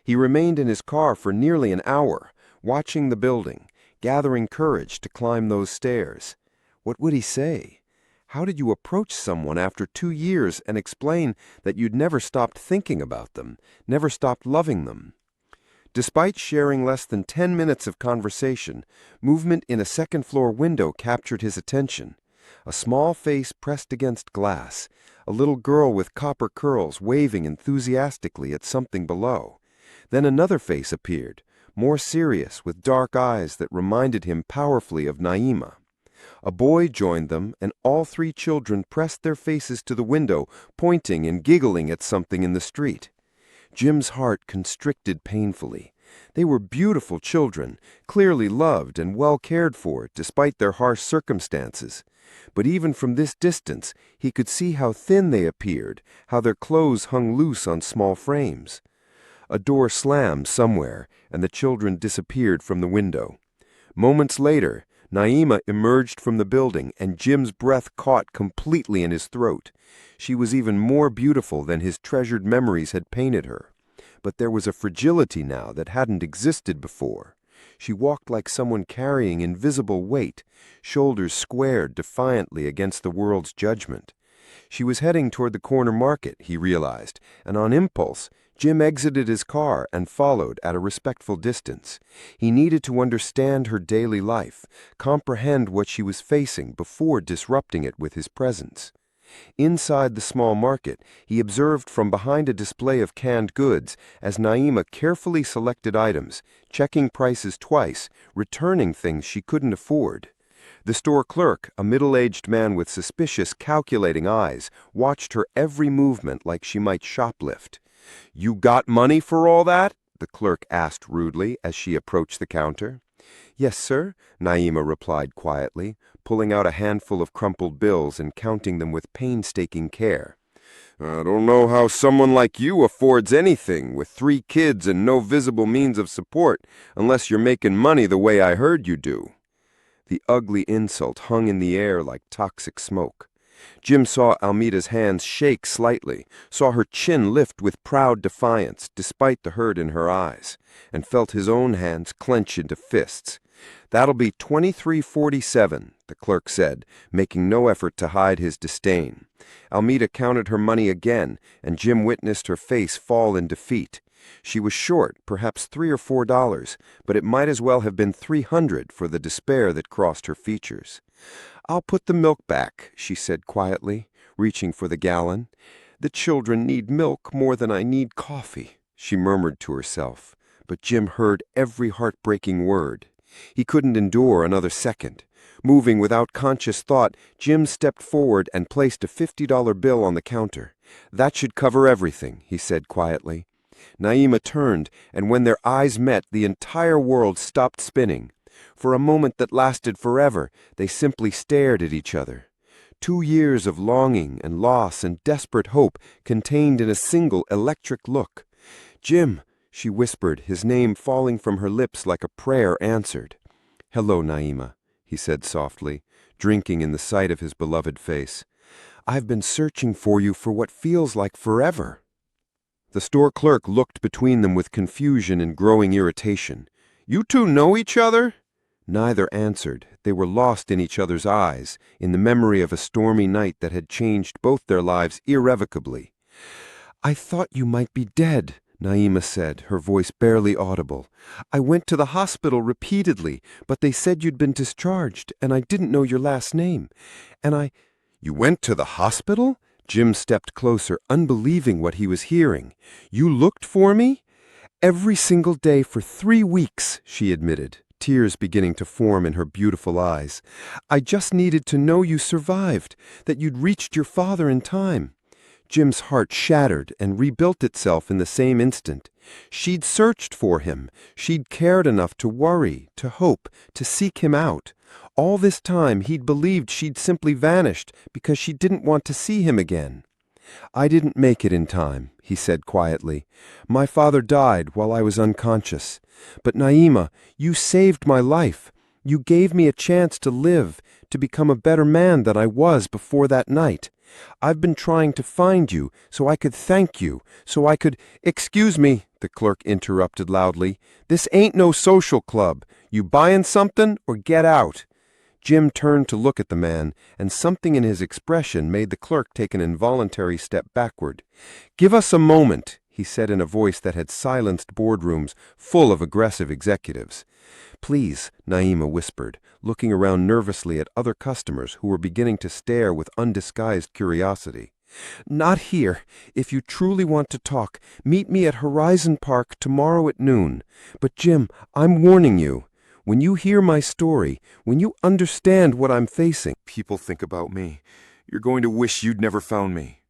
He remained in his car for nearly an hour, watching the building, gathering courage to climb those stairs. What would he say? How did you approach someone after 2 years and explain that you'd never stopped thinking about them, never stopped loving them? Despite sharing less than 10 minutes of conversation, movement in a second-floor window captured his attention. A small face pressed against glass, a little girl with copper curls waving enthusiastically at something below. Then another face appeared, more serious, with dark eyes that reminded him powerfully of Naima. A boy joined them, and all 3 children pressed their faces to the window, pointing and giggling at something in the street. Jim's heart constricted painfully.
They were beautiful children, clearly loved and well cared for despite their harsh circumstances. But even from this distance, he could see how thin they appeared, how their clothes hung loose on small frames. A door slammed somewhere, and the children disappeared from the window. Moments later, Naima emerged from the building, and Jim's breath caught completely in his throat. She was even more beautiful than his treasured memories had painted her. But there was a fragility now that hadn't existed before. She walked like someone carrying invisible weight, shoulders squared defiantly against the world's judgment. She was heading toward the corner market, he realized, and on impulse, Jim exited his car and followed at a respectful distance. He needed to understand her daily life, comprehend what she was facing before disrupting it with his presence. Inside the small market, he observed from behind a display of canned goods as Naima carefully selected items, checking prices twice, returning things she couldn't afford. The store clerk, a middle-aged man with suspicious, calculating eyes, watched her every movement like she might shoplift. "You got money for all that?" the clerk asked rudely as she approached the counter. "Yes, sir," Naima replied quietly, pulling out a handful of crumpled bills and counting them with painstaking care. "I don't know how someone like you affords anything with 3 kids and no visible means of support, unless you're making money the way I heard you do." The ugly insult hung in the air like toxic smoke. Jim saw Almeida's hands shake slightly, saw her chin lift with proud defiance despite the hurt in her eyes, and felt his own hands clench into fists. "That'll be $23.47, the clerk said, making no effort to hide his disdain. Almeida counted her money again, and Jim witnessed her face fall in defeat. She was short, perhaps $3 or $4, but it might as well have been $300 for the despair that crossed her features. "I'll put the milk back," she said quietly, reaching for the gallon. "The children need milk more than I need coffee," she murmured to herself, but Jim heard every heartbreaking word. He couldn't endure another second. Moving without conscious thought, Jim stepped forward and placed a $50 bill on the counter. "That should cover everything," he said quietly. Naima turned, and when their eyes met, the entire world stopped spinning. For a moment that lasted forever, they simply stared at each other. 2 years of longing and loss and desperate hope contained in a single electric look. "Jim," she whispered, his name falling from her lips like a prayer answered. "Hello, Naima," he said softly, drinking in the sight of his beloved face. "I've been searching for you for what feels like forever." The store clerk looked between them with confusion and growing irritation. "You two know each other?" Neither answered. They were lost in each other's eyes, in the memory of a stormy night that had changed both their lives irrevocably. "I thought you might be dead," Naima said, her voice barely audible. "I went to the hospital repeatedly, but they said you'd been discharged, and I didn't know your last name. And "You went to the hospital?" Jim stepped closer, unbelieving what he was hearing. "You looked for me?" "Every single day for 3 weeks," she admitted, tears beginning to form in her beautiful eyes. "I just needed to know you survived, that you'd reached your father in time." Jim's heart shattered and rebuilt itself in the same instant. She'd searched for him. She'd cared enough to worry, to hope, to seek him out. All this time he'd believed she'd simply vanished because she didn't want to see him again. "I didn't make it in time," he said quietly. "My father died while I was unconscious. But Naima, you saved my life. You gave me a chance to live, to become a better man than I was before that night. I've been trying to find you so I could thank you, so I could—" "Excuse me," the clerk interrupted loudly. "This ain't no social club. You buying something or get out?" Jim turned to look at the man, and something in his expression made the clerk take an involuntary step backward. "Give us a moment," he said in a voice that had silenced boardrooms full of aggressive executives. "Please," Naima whispered, looking around nervously at other customers who were beginning to stare with undisguised curiosity. "Not here. If you truly want to talk, meet me at Horizon Park tomorrow at noon. But Jim, I'm warning you. When you hear my story, when you understand what I'm facing—"
"People think about me. You're going to wish you'd never found me."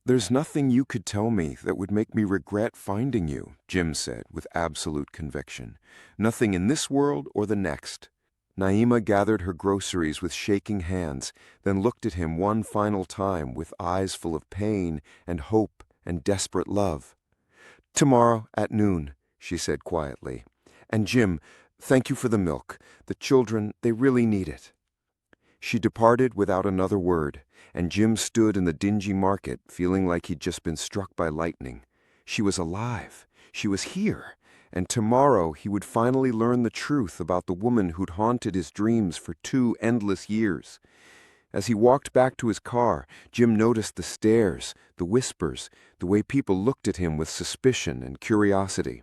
"There's nothing you could tell me that would make me regret finding you," Jim said with absolute conviction. "Nothing in this world or the next." Naima gathered her groceries with shaking hands, then looked at him one final time with eyes full of pain and hope and desperate love. "Tomorrow at noon," she said quietly. "And Jim, thank you for the milk. The children, they really need it." She departed without another word, and Jim stood in the dingy market feeling like he'd just been struck by lightning. She was alive. She was here. And tomorrow he would finally learn the truth about the woman who'd haunted his dreams for 2 endless years. As he walked back to his car, Jim noticed the stares, the whispers, the way people looked at him with suspicion and curiosity.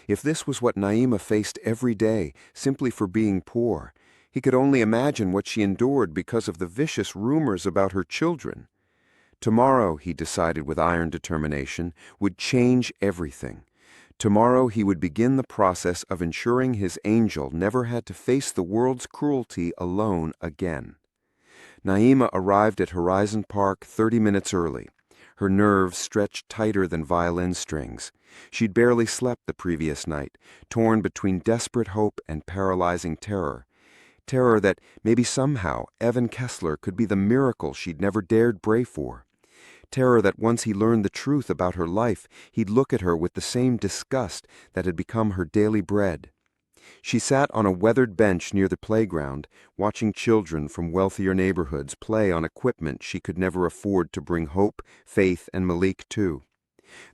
If this was what Naima faced every day, simply for being poor, he could only imagine what she endured because of the vicious rumors about her children. Tomorrow, he decided with iron determination, would change everything. Tomorrow he would begin the process of ensuring his angel never had to face the world's cruelty alone again. Naima arrived at Horizon Park 30 minutes early. Her nerves stretched tighter than violin strings. She'd barely slept the previous night, torn between desperate hope and paralyzing terror. Terror that maybe somehow Evan Kessler could be the miracle she'd never dared pray for. Terror that once he learned the truth about her life, he'd look at her with the same disgust that had become her daily bread. She sat on a weathered bench near the playground, watching children from wealthier neighborhoods play on equipment she could never afford to bring hope, faith, and Malik to.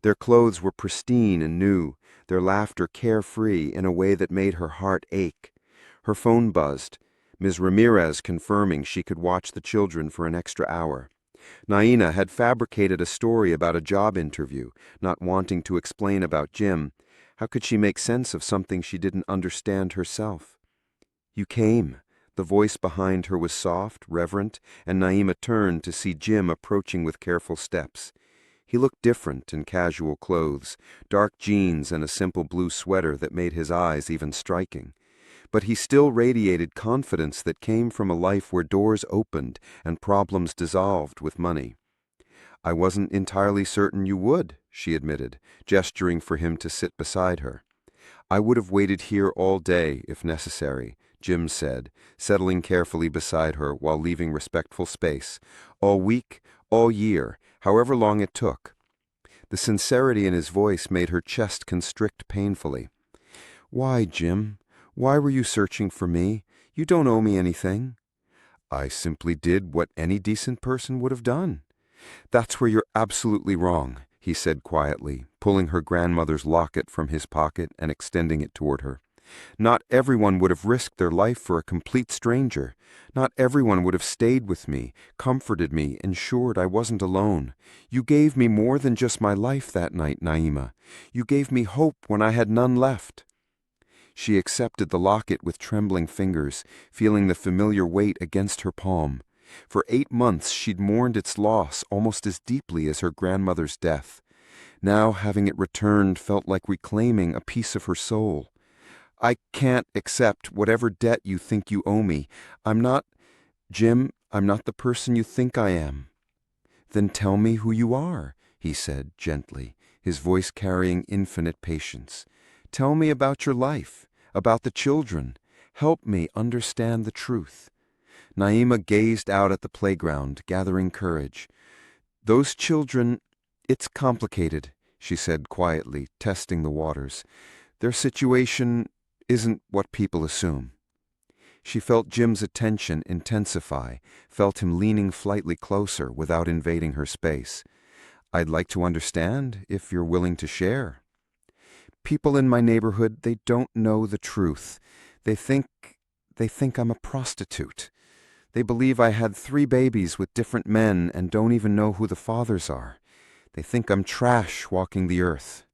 Their clothes were pristine and new, their laughter carefree in a way that made her heart ache. Her phone buzzed, Ms. Ramirez confirming she could watch the children for an extra hour. Naina had fabricated a story about a job interview, not wanting to explain about Jim. How could she make sense of something she didn't understand herself? "You came." The voice behind her was soft, reverent, and Naima turned to see Jim approaching with careful steps. He looked different in casual clothes, dark jeans and a simple blue sweater that made his eyes even striking. But he still radiated confidence that came from a life where doors opened and problems dissolved with money. "I wasn't entirely certain you would," she admitted, gesturing for him to sit beside her. "I would have waited here all day, if necessary," Jim said, settling carefully beside her while leaving respectful space. "All week, all year, however long it took." The sincerity in his voice made her chest constrict painfully. "Why, Jim? Why were you searching for me? You don't owe me anything." "I simply did what any decent person would have done." "That's where you're absolutely wrong," he said quietly, pulling her grandmother's locket from his pocket and extending it toward her. "Not everyone would have risked their life for a complete stranger. Not everyone would have stayed with me, comforted me, ensured I wasn't alone. You gave me more than just my life that night, Naima. You gave me hope when I had none left." She accepted the locket with trembling fingers, feeling the familiar weight against her palm. For 8 months she'd mourned its loss almost as deeply as her grandmother's death. Now having it returned felt like reclaiming a piece of her soul. "I can't accept whatever debt you think you owe me. Jim, I'm not the person you think I am." "Then tell me who you are," he said gently, his voice carrying infinite patience. "Tell me about your life, about the children. Help me understand the truth." Naima gazed out at the playground, gathering courage. "Those children, it's complicated," she said quietly, testing the waters. "Their situation isn't what people assume." She felt Jim's attention intensify, felt him leaning slightly closer without invading her space. "I'd like to understand, if you're willing to share." "People in my neighborhood, they don't know the truth. They think I'm a prostitute. They believe I had 3 babies with different men and don't even know who the fathers are. They think I'm trash walking the earth."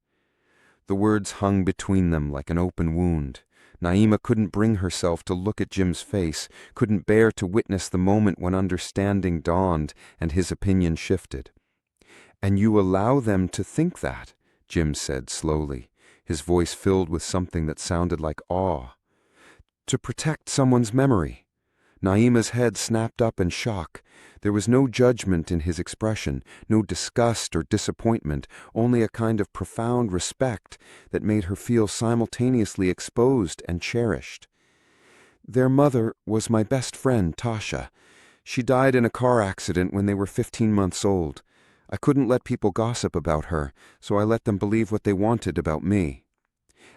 The words hung between them like an open wound. Naima couldn't bring herself to look at Jim's face, couldn't bear to witness the moment when understanding dawned and his opinion shifted. "And you allow them to think that," Jim said slowly, his voice filled with something that sounded like awe. "To protect someone's memory." Naima's head snapped up in shock. There was no judgment in his expression, no disgust or disappointment, only a kind of profound respect that made her feel simultaneously exposed and cherished. Their mother was my best friend, Tasha. She died in a car accident when they were 15 months old. I couldn't let people gossip about her, so I let them believe what they wanted about me.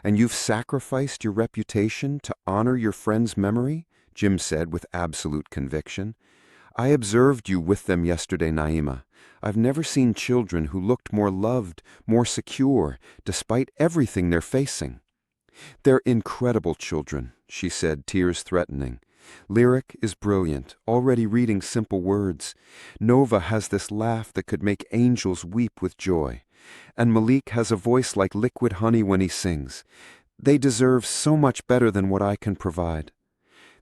And you've sacrificed your reputation to honor your friend's memory? Jim said with absolute conviction. I observed you with them yesterday, Naima. I've never seen children who looked more loved, more secure, despite everything they're facing. They're incredible children, she said, tears threatening. Lyric is brilliant, already reading simple words. Nova has this laugh that could make angels weep with joy. And Malik has a voice like liquid honey when he sings. They deserve so much better than what I can provide.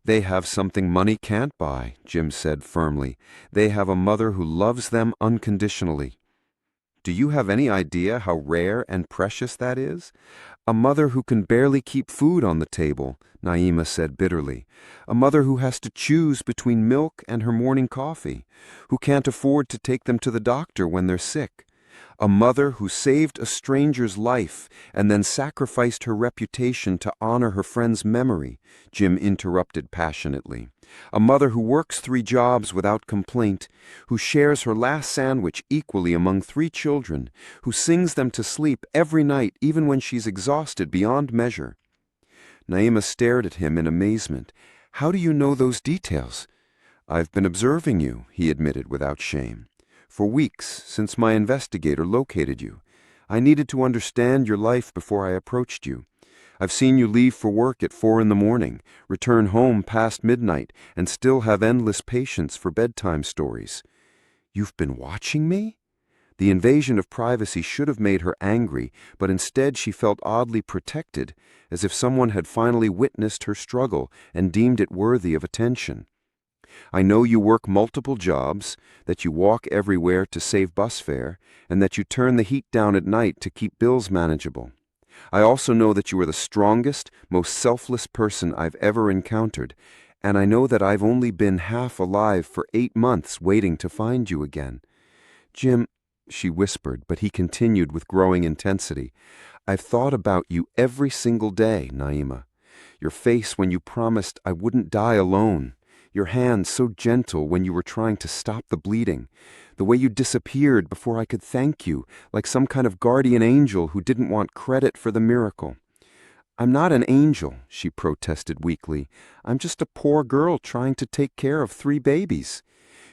They have something money can't buy, Jim said firmly. They have a mother who loves them unconditionally. Do you have any idea how rare and precious that is? A mother who can barely keep food on the table, Naima said bitterly. A mother who has to choose between milk and her morning coffee, who can't afford to take them to the doctor when they're sick. A mother who saved a stranger's life and then sacrificed her reputation to honor her friend's memory, Jim interrupted passionately. A mother who works 3 jobs without complaint, who shares her last sandwich equally among 3 children, who sings them to sleep every night even when she's exhausted beyond measure. Naima stared at him in amazement. How do you know those details? I've been observing you, he admitted without shame. For weeks, since my investigator located you. I needed to understand your life before I approached you. I've seen you leave for work at 4 a.m, return home past midnight, and still have endless patience for bedtime stories. You've been watching me? The invasion of privacy should have made her angry, but instead she felt oddly protected, as if someone had finally witnessed her struggle and deemed it worthy of attention. I know you work multiple jobs, that you walk everywhere to save bus fare, and that you turn the heat down at night to keep bills manageable. I also know that you are the strongest, most selfless person I've ever encountered, and I know that I've only been half alive for 8 months waiting to find you again. Jim, she whispered, but he continued with growing intensity. I've thought about you every single day, Naima. Your face when you promised I wouldn't die alone. Your hand so gentle when you were trying to stop the bleeding. The way you disappeared before I could thank you, like some kind of guardian angel who didn't want credit for the miracle. I'm not an angel, she protested weakly. I'm just a poor girl trying to take care of 3 babies.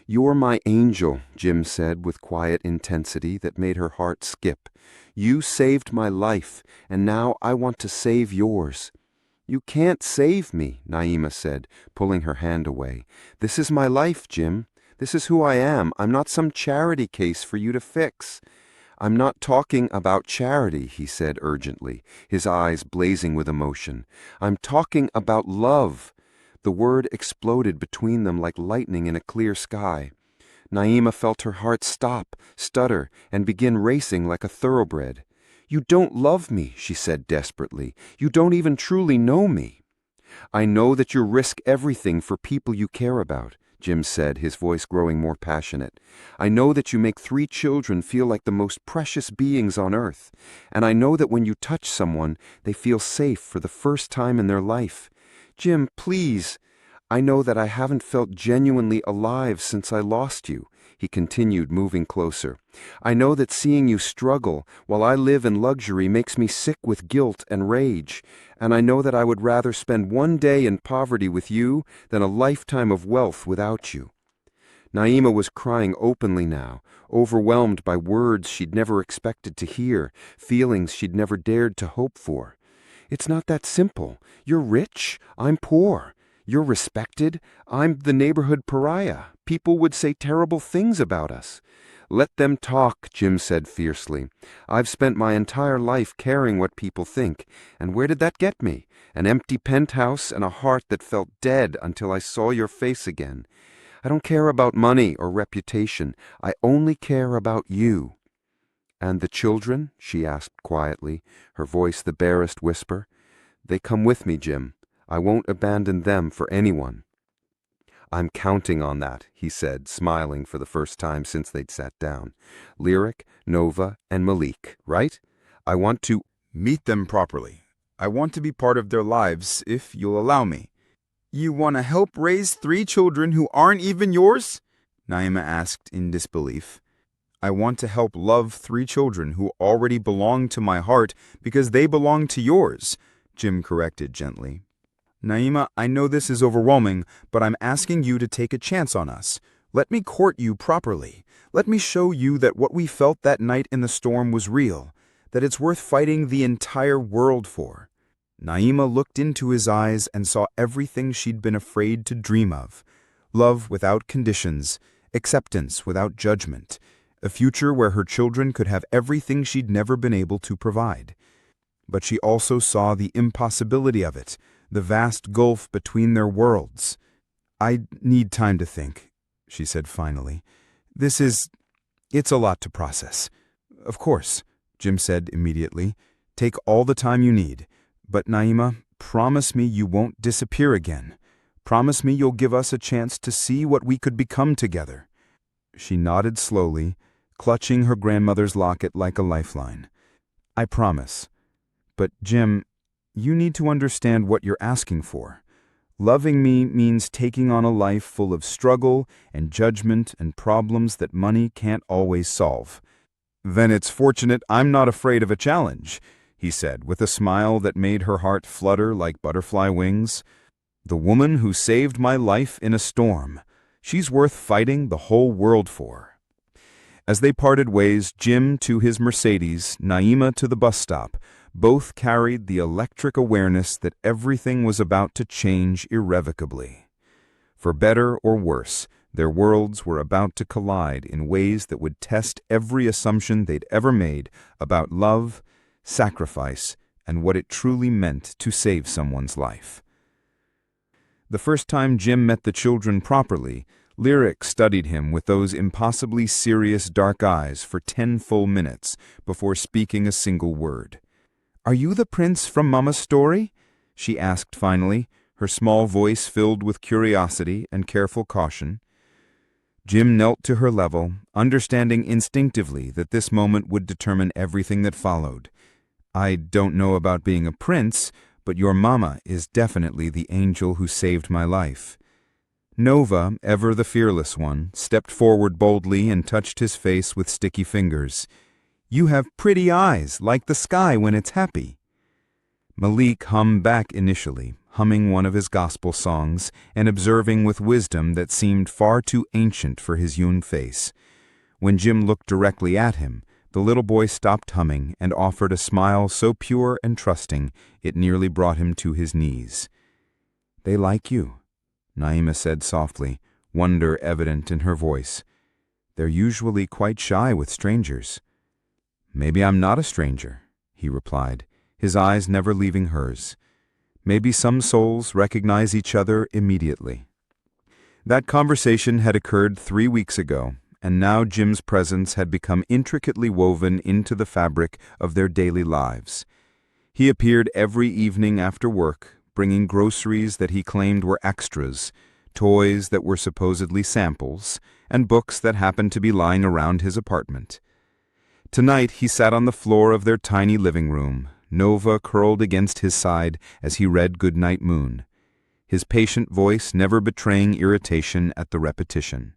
You're my angel, Jim said with quiet intensity that made her heart skip. You saved my life, and now I want to save yours. You can't save me, Naima said, pulling her hand away. This is my life, Jim. This is who I am. I'm not some charity case for you to fix. I'm not talking about charity, he said urgently, his eyes blazing with emotion. I'm talking about love. The word exploded between them like lightning in a clear sky. Naima felt her heart stop, stutter, and begin racing like a thoroughbred. You don't love me, she said desperately. You don't even truly know me. I know that you risk everything for people you care about, Jim said, his voice growing more passionate. I know that you make 3 children feel like the most precious beings on earth. And I know that when you touch someone, they feel safe for the first time in their life. Jim, please. I know that I haven't felt genuinely alive since I lost you, he continued, moving closer. I know that seeing you struggle while I live in luxury makes me sick with guilt and rage, and I know that I would rather spend 1 day in poverty with you than a lifetime of wealth without you. Naima was crying openly now, overwhelmed by words she'd never expected to hear, feelings she'd never dared to hope for. It's not that simple. You're rich, I'm poor. You're respected, I'm the neighborhood pariah. People would say terrible things about us. Let them talk, Jim said fiercely. I've spent my entire life caring what people think, and where did that get me? An empty penthouse and a heart that felt dead until I saw your face again. I don't care about money or reputation. I only care about you. And the children? She asked quietly, her voice the barest whisper. They come with me, Jim. I won't abandon them for anyone. I'm counting on that, he said, smiling for the first time since they'd sat down. Lyric, Nova, and Malik, right? I want to
Meet them properly. I want to be part of their lives, if you'll allow me. You want to help raise 3 children who aren't even yours? Naima asked in disbelief. I want to help love 3 children who already belong to my heart because they belong to yours, Jim corrected gently. Naima, I know this is overwhelming, but I'm asking you to take a chance on us. Let me court you properly. Let me show you that what we felt that night in the storm was real, that it's worth fighting the entire world for. Naima looked into his eyes and saw everything she'd been afraid to dream of. Love without conditions, acceptance without judgment, a future where her children could have everything she'd never been able to provide. But she also saw the impossibility of it, the vast gulf between their worlds. I need time to think, she said finally. It's a lot to process. Of course, Jim said immediately. Take all the time you need. But Naima, promise me you won't disappear again. Promise me you'll give us a chance to see what we could become together. She nodded slowly, clutching her grandmother's locket like a lifeline. I promise. But Jim, you need to understand what you're asking for. Loving me means taking on a life full of struggle and judgment and problems that money can't always solve. Then it's fortunate I'm not afraid of a challenge, he said with a smile that made her heart flutter like butterfly wings. The woman who saved my life in a storm. She's worth fighting the whole world for. As they parted ways, Jim to his Mercedes, Naima to the bus stop, both carried the electric awareness that everything was about to change irrevocably. For better or worse, their worlds were about to collide in ways that would test every assumption they'd ever made about love, sacrifice, and what it truly meant to save someone's life. The first time Jim met the children properly, Lyric studied him with those impossibly serious dark eyes for 10 full minutes before speaking a single word. Are you the prince from Mama's story? She asked finally, her small voice filled with curiosity and careful caution. Jim knelt to her level, understanding instinctively that this moment would determine everything that followed. I don't know about being a prince, but your mama is definitely the angel who saved my life. Nova, ever the fearless one, stepped forward boldly and touched his face with sticky fingers. You have pretty eyes, like the sky when it's happy. Malik hummed back initially, humming one of his gospel songs and observing with wisdom that seemed far too ancient for his young face. When Jim looked directly at him, the little boy stopped humming and offered a smile so pure and trusting it nearly brought him to his knees. They like you, Naima said softly, wonder evident in her voice. They're usually quite shy with strangers. Maybe I'm not a stranger, he replied, his eyes never leaving hers. Maybe some souls recognize each other immediately. That conversation had occurred 3 weeks ago, and now Jim's presence had become intricately woven into the fabric of their daily lives. He appeared every evening after work, bringing groceries that he claimed were extras, toys that were supposedly samples, and books that happened to be lying around his apartment. Tonight he sat on the floor of their tiny living room, Nova curled against his side as he read Goodnight Moon, his patient voice never betraying irritation at the repetition.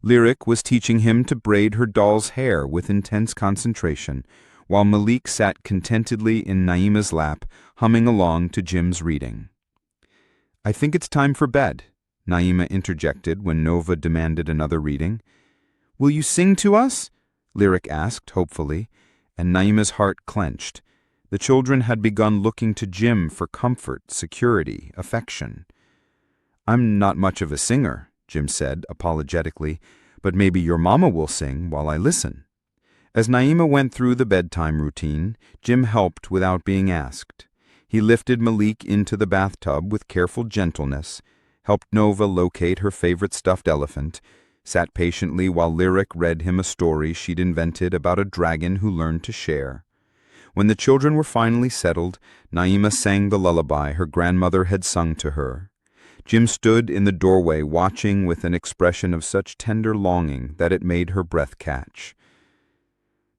Lyric was teaching him to braid her doll's hair with intense concentration, while Malik sat contentedly in Naima's lap, humming along to Jim's reading. I think it's time for bed, Naima interjected when Nova demanded another reading. Will you sing to us? Lyric asked hopefully, and Naima's heart clenched. The children had begun looking to Jim for comfort, security, affection. I'm not much of a singer, Jim said apologetically, but maybe your mama will sing while I listen. As Naima went through the bedtime routine, Jim helped without being asked. He lifted Malik into the bathtub with careful gentleness, helped Nova locate her favorite stuffed elephant, sat patiently while Lyric read him a story she'd invented about a dragon who learned to share. When the children were finally settled, Naima sang the lullaby her grandmother had sung to her. Jim stood in the doorway watching with an expression of such tender longing that it made her breath catch.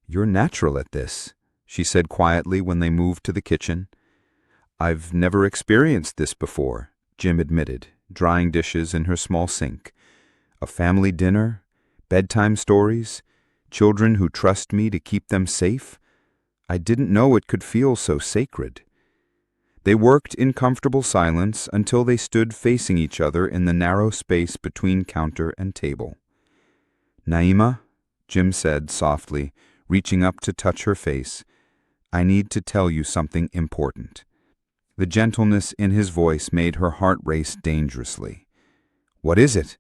"You're natural at this," she said quietly when they moved to the kitchen. "I've never experienced this before," Jim admitted, drying dishes in her small sink. "A family dinner, bedtime stories, children who trust me to keep them safe. I didn't know it could feel so sacred." They worked in comfortable silence until they stood facing each other in the narrow space between counter and table. "Naima," Jim said softly, reaching up to touch her face, "I need to tell you something important." The gentleness in his voice made her heart race dangerously. "What is it?"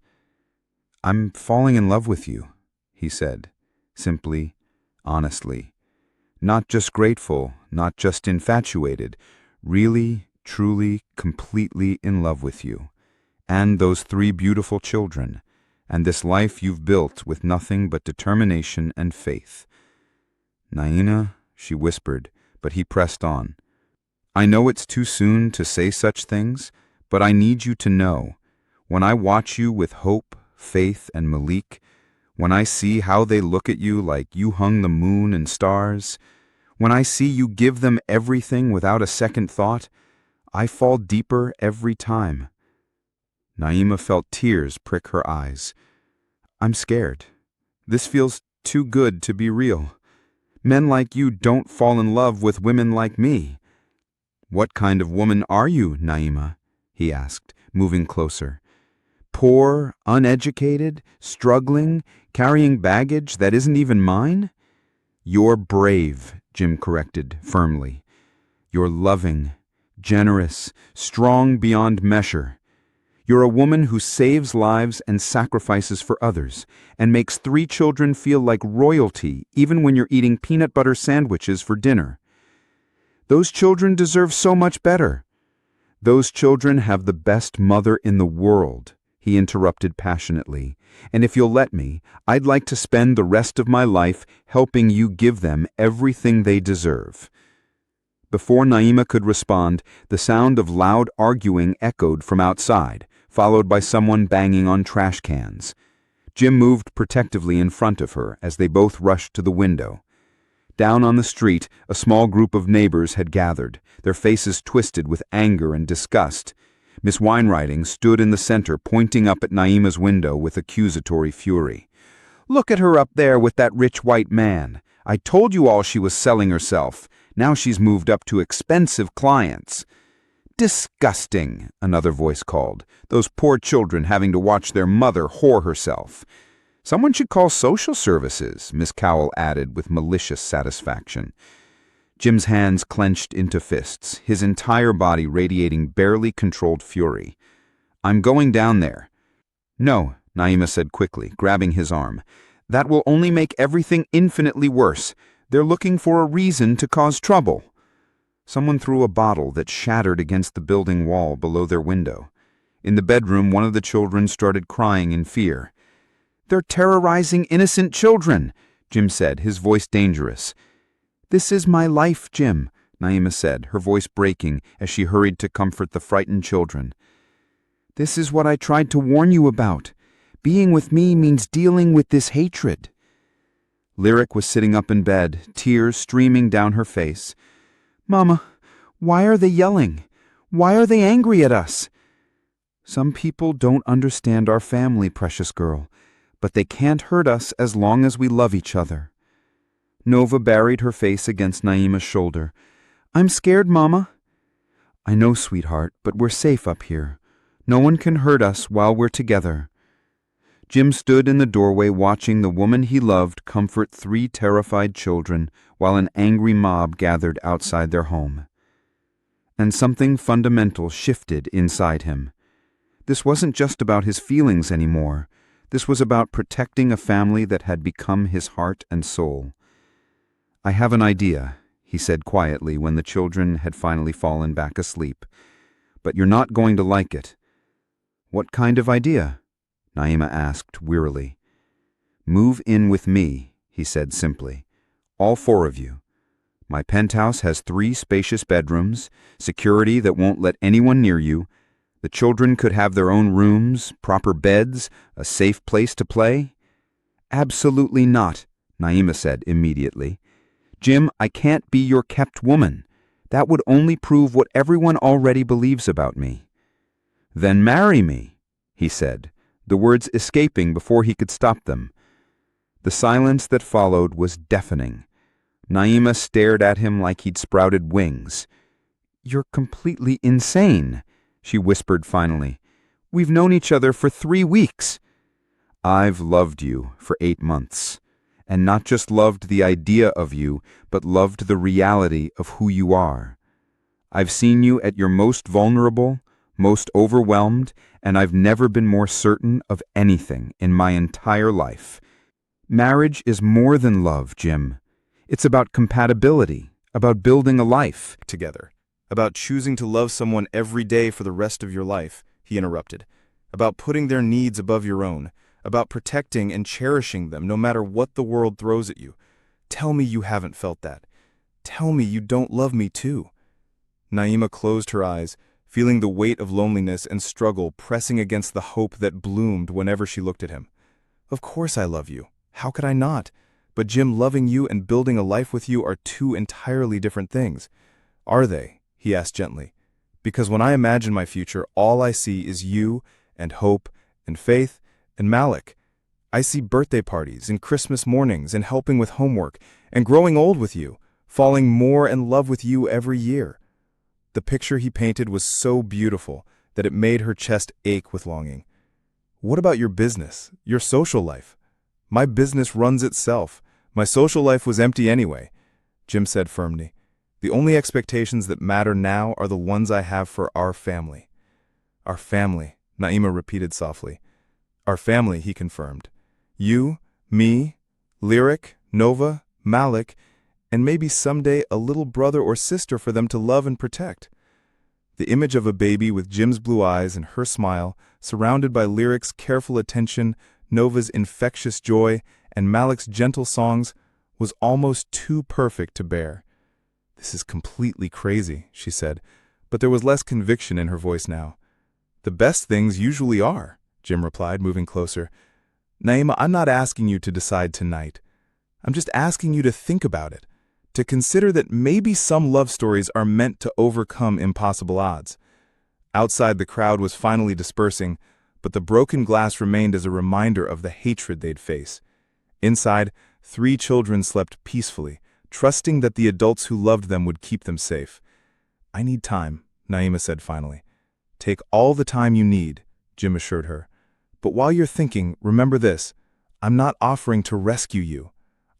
"I'm falling in love with you," he said, simply, honestly. "Not just grateful, not just infatuated, really, truly, completely in love with you. And those 3 beautiful children, and this life you've built with nothing but determination and faith." "Naina," she whispered, but he pressed on. "I know it's too soon to say such things, but I need you to know. When I watch you with Hope, Faith, and Malik, when I see how they look at you like you hung the moon and stars, when I see you give them everything without a second thought, I fall deeper every time." Naima felt tears prick her eyes. "I'm scared. This feels too good to be real. Men like you don't fall in love with women like me." "What kind of woman are you, Naima?" he asked, moving closer. "Poor, uneducated, struggling, carrying baggage that isn't even mine?" "You're brave," Jim corrected firmly. "You're loving, generous, strong beyond measure. You're a woman who saves lives and sacrifices for others, and makes 3 children feel like royalty even when you're eating peanut butter sandwiches for dinner. Those children deserve so much better." "Those children have the best mother in the world," he interrupted passionately, "and if you'll let me, I'd like to spend the rest of my life helping you give them everything they deserve." Before Naima could respond, the sound of loud arguing echoed from outside, followed by someone banging on trash cans. Jim moved protectively in front of her as they both rushed to the window. Down on the street, a small group of neighbors had gathered, their faces twisted with anger and disgust. Miss Weinreiting stood in the center, pointing up at Naima's window with accusatory fury. "Look at her up there with that rich white man. I told you all she was selling herself. Now she's moved up to expensive clients." "Disgusting," another voice called. "Those poor children having to watch their mother whore herself." "Someone should call social services," Miss Cowell added with malicious satisfaction. Jim's hands clenched into fists, his entire body radiating barely controlled fury. "I'm going down there." "No," Naima said quickly, grabbing his arm. "That will only make everything infinitely worse. They're looking for a reason to cause trouble." Someone threw a bottle that shattered against the building wall below their window. In the bedroom, one of the children started crying in fear. "They're terrorizing innocent children," Jim said, his voice dangerous. "This is my life, Jim," Naima said, her voice breaking as she hurried to comfort the frightened children. "This is what I tried to warn you about. Being with me means dealing with this hatred." Lyric was sitting up in bed, tears streaming down her face. "Mama, why are they yelling? Why are they angry at us?" "Some people don't understand our family, precious girl, but they can't hurt us as long as we love each other." Nova buried her face against Naima's shoulder. "I'm scared, Mama." "I know, sweetheart, but we're safe up here. No one can hurt us while we're together." Jim stood in the doorway watching the woman he loved comfort 3 terrified children while an angry mob gathered outside their home. And something fundamental shifted inside him. This wasn't just about his feelings anymore. This was about protecting a family that had become his heart and soul. "I have an idea," he said quietly when the children had finally fallen back asleep. "But you're not going to like it." "What kind of idea?" Naima asked wearily. "Move in with me," he said simply. "All 4 of you. My penthouse has 3 spacious bedrooms, security that won't let anyone near you. The children could have their own rooms, proper beds, a safe place to play? Absolutely not, Naima said immediately. Jim, I can't be your kept woman. That would only prove what everyone already believes about me. Then marry me, he said, the words escaping before he could stop them. The silence that followed was deafening. Naima stared at him like he'd sprouted wings. You're completely insane, she whispered finally. We've known each other for 3 weeks. I've loved you for 8 months, and not just loved the idea of you, but loved the reality of who you are. I've seen you at your most vulnerable, most overwhelmed, and I've never been more certain of anything in my entire life. Marriage is more than love, Jim. It's about compatibility, about building a life
Together. About choosing to love someone every day for the rest of your life, he interrupted. About putting their needs above your own. About protecting and cherishing them no matter what the world throws at you. Tell me you haven't felt that. Tell me you don't love me too. Naima closed her eyes, feeling the weight of loneliness and struggle pressing against the hope that bloomed whenever she looked at him. Of course I love you. How could I not? But Jim, loving you and building a life with you are 2 entirely different things. Are they? He asked gently. Because when I imagine my future, all I see is you and hope and faith and Malik. I see birthday parties and Christmas mornings and helping with homework and growing old with you, falling more in love with you every year. The picture he painted was so beautiful that it made her chest ache with longing. What about your business, your social life? My business runs itself. My social life was empty anyway, Jim said firmly. The only expectations that matter now are the ones I have for our family. Our family, Naima repeated softly. Our family, he confirmed. You, me, Lyric, Nova, Malik, and maybe someday a little brother or sister for them to love and protect. The image of a baby with Jim's blue eyes and her smile, surrounded by Lyric's careful attention, Nova's infectious joy, and Malik's gentle songs, was almost too perfect to bear. This is completely crazy, she said, but there was less conviction in her voice now. The best things usually are, Jim replied, moving closer. Naima, I'm not asking you to decide tonight. I'm just asking you to think about it, to consider that maybe some love stories are meant to overcome impossible odds. Outside, the crowd was finally dispersing, but the broken glass remained as a reminder of the hatred they'd face. Inside, 3 children slept peacefully, trusting that the adults who loved them would keep them safe. I need time, Naima said finally. Take all the time you need, Jim assured her. But while you're thinking, remember this. I'm not offering to rescue you.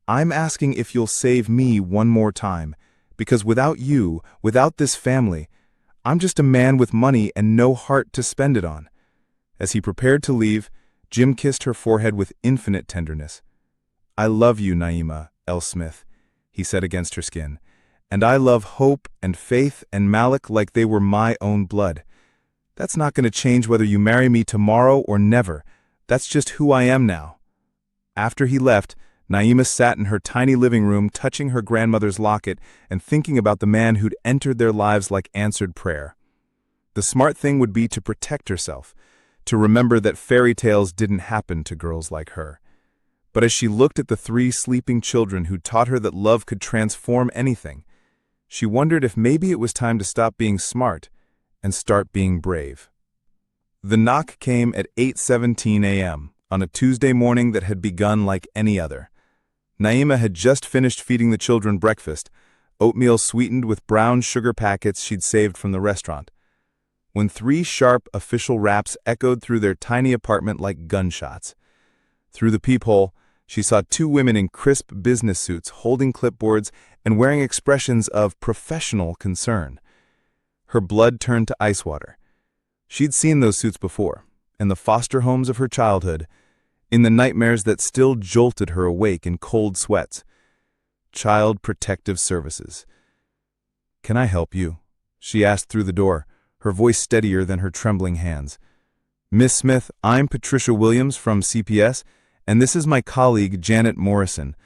I'm asking if you'll save me one more time, because without you, without this family, I'm just a man with money and no heart to spend it on. As he prepared to leave, Jim kissed her forehead with infinite tenderness. I love you, Naima, L. Smith, he said against her skin, and I love Hope and Faith and Malik like they were my own blood. That's not going to change whether you marry me tomorrow or never. That's just who I am now. After he left, Naima sat in her tiny living room touching her grandmother's locket and thinking about the man who'd entered their lives like answered prayer. The smart thing would be to protect herself, to remember that fairy tales didn't happen to girls like her. But as she looked at the 3 sleeping children who taught her that love could transform anything, she wondered if maybe it was time to stop being smart and start being brave. The knock came at 8:17 a.m. on a Tuesday morning that had begun like any other. Naima had just finished feeding the children breakfast, oatmeal sweetened with brown sugar packets she'd saved from the restaurant, when 3 sharp official raps echoed through their tiny apartment like gunshots. Through the peephole, she saw 2 women in crisp business suits holding clipboards and wearing expressions of professional concern. Her blood turned to ice water. She'd seen those suits before, in the foster homes of her childhood, in the nightmares that still jolted her awake in cold sweats. Child Protective Services. Can I help you? She asked through the door, her voice steadier than her trembling hands. Miss Smith, I'm Patricia Williams from CPS, and this is my colleague Janet Morrison.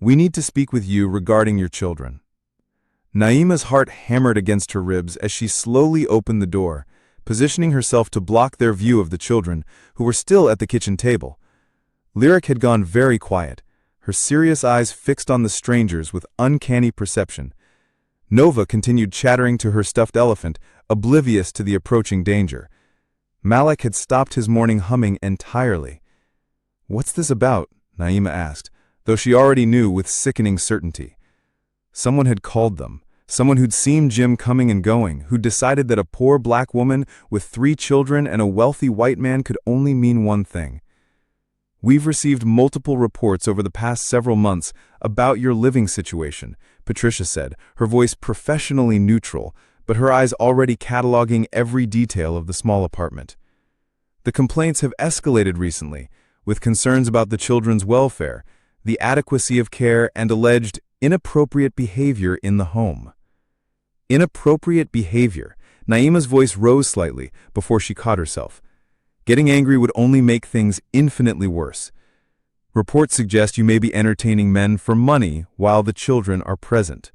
We need to speak with you regarding your children. Naima's heart hammered against her ribs as she slowly opened the door,
positioning herself to block their view of the children, who were still at the kitchen table. Lyric had gone very quiet, her serious eyes fixed on the strangers with uncanny perception. Nova continued chattering to her stuffed elephant, oblivious to the approaching danger. Malik had stopped his morning humming entirely. "What's this about?" Naima asked, though she already knew with sickening certainty. Someone had called them, someone who'd seen Jim coming and going, who'd decided that a poor black woman with 3 children and a wealthy white man could only mean one thing. "We've received multiple reports over the past several months about your living situation," Patricia said, her voice professionally neutral, but her eyes already cataloging every detail of the small apartment. "The complaints have escalated recently, with concerns about the children's welfare, the adequacy of care, and alleged inappropriate behavior in the home." Inappropriate behavior. Naima's voice rose slightly before she caught herself. Getting angry would only make things infinitely worse. "Reports suggest you may be entertaining men for money while the children are present,"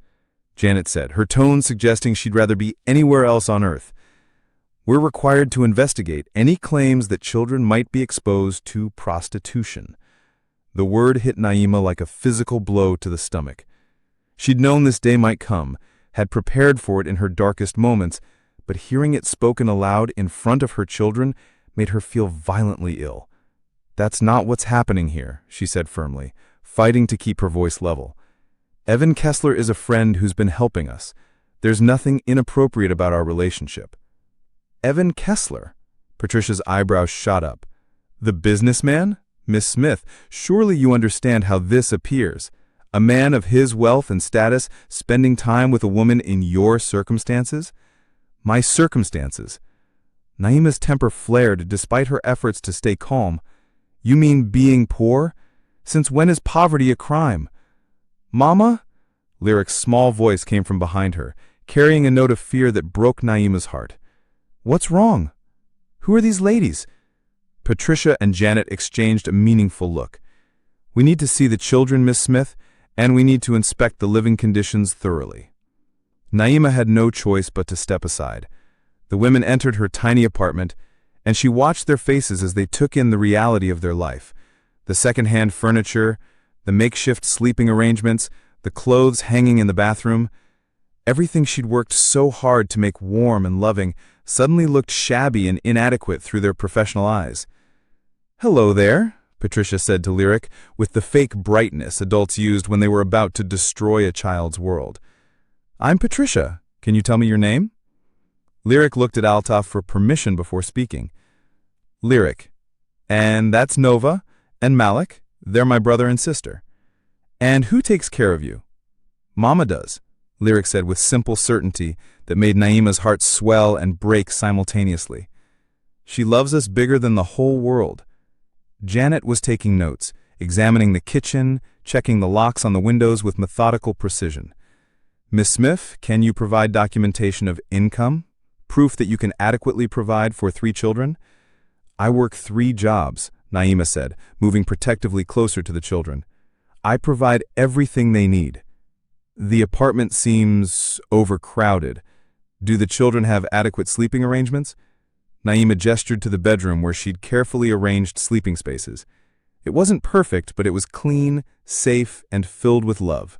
Janet said, her tone suggesting she'd rather be anywhere else on earth. "We're required to investigate any claims that children might be exposed to prostitution." The word hit Naima like a physical blow to the stomach. She'd known this day might come, had prepared for it in her darkest moments, but hearing it spoken aloud in front of her children made her feel violently ill. "That's not what's happening here," she said firmly, fighting to keep her voice level. "Evan Kessler is a friend who's been helping us. There's nothing inappropriate about our relationship." "Evan Kessler?" Patricia's eyebrows shot up. "The businessman? Miss Smith, surely you understand how this appears. A man of his wealth and status spending time with a woman in your circumstances?" "My circumstances." Naima's temper flared despite her efforts to stay calm. "You mean being poor? Since when is poverty a crime?" "Mama?" Lyric's small voice came from behind her, carrying a note of fear that broke Naima's heart. "What's wrong? Who are these ladies?" Patricia and Janet exchanged a meaningful look. "We need to see the children, Miss Smith, and we need to inspect the living conditions thoroughly." Naima had no choice but to step aside. The women entered her tiny apartment, and she watched their faces as they took in the reality of their life. The second-hand furniture, the makeshift sleeping arrangements, the clothes hanging in the bathroom. Everything she'd worked so hard to make warm and loving suddenly looked shabby and inadequate through their professional eyes. "Hello there," Patricia said to Lyric, with the fake brightness adults used when they were about to destroy a child's world. "I'm Patricia. Can you tell me your name?" Lyric looked at Altaf for permission before speaking. "Lyric. And that's Nova and Malik. They're my brother and sister." "And who takes care of you?" "Mama does," Lyric said with simple certainty that made Naima's heart swell and break simultaneously. "She loves us bigger than the whole world." Janet was taking notes, examining the kitchen, checking the locks on the windows with methodical precision. "Miss Smith, can you provide documentation of income? Proof that you can adequately provide for 3 children?" "I work 3 jobs," Naima said, moving protectively closer to the children. "I provide everything they need." "The apartment seems overcrowded. Do the children have adequate sleeping arrangements?" Naima gestured to the bedroom where she'd carefully arranged sleeping spaces. It wasn't perfect, but it was clean, safe, and filled with love.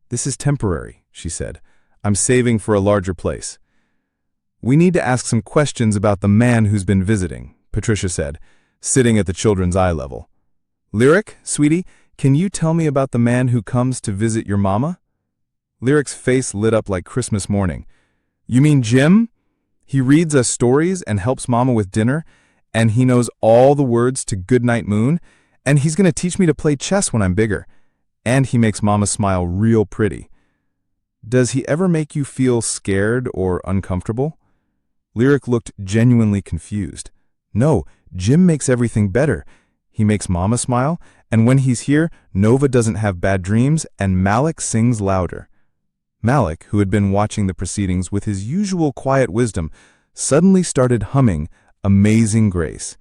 "This is temporary," she said. "I'm saving for a larger place." "We need to ask some questions about the man who's been visiting," Patricia said, sitting at the children's eye level. "Lyric, sweetie, can you tell me about the man who comes to visit your mama?" Lyric's face lit up like Christmas morning. "You mean Jim? He reads us stories and helps Mama with dinner, and he knows all the words to Goodnight Moon, and he's going to teach me to play chess when I'm bigger, and he makes Mama smile real pretty. Does he ever make you feel scared or uncomfortable?" Lyric looked genuinely confused. "No, Jim makes everything better. He makes Mama smile, and when he's here, Nova doesn't have bad dreams, and Malik sings louder." Malik, who had been watching the proceedings with his usual quiet wisdom, suddenly started humming Amazing Grace.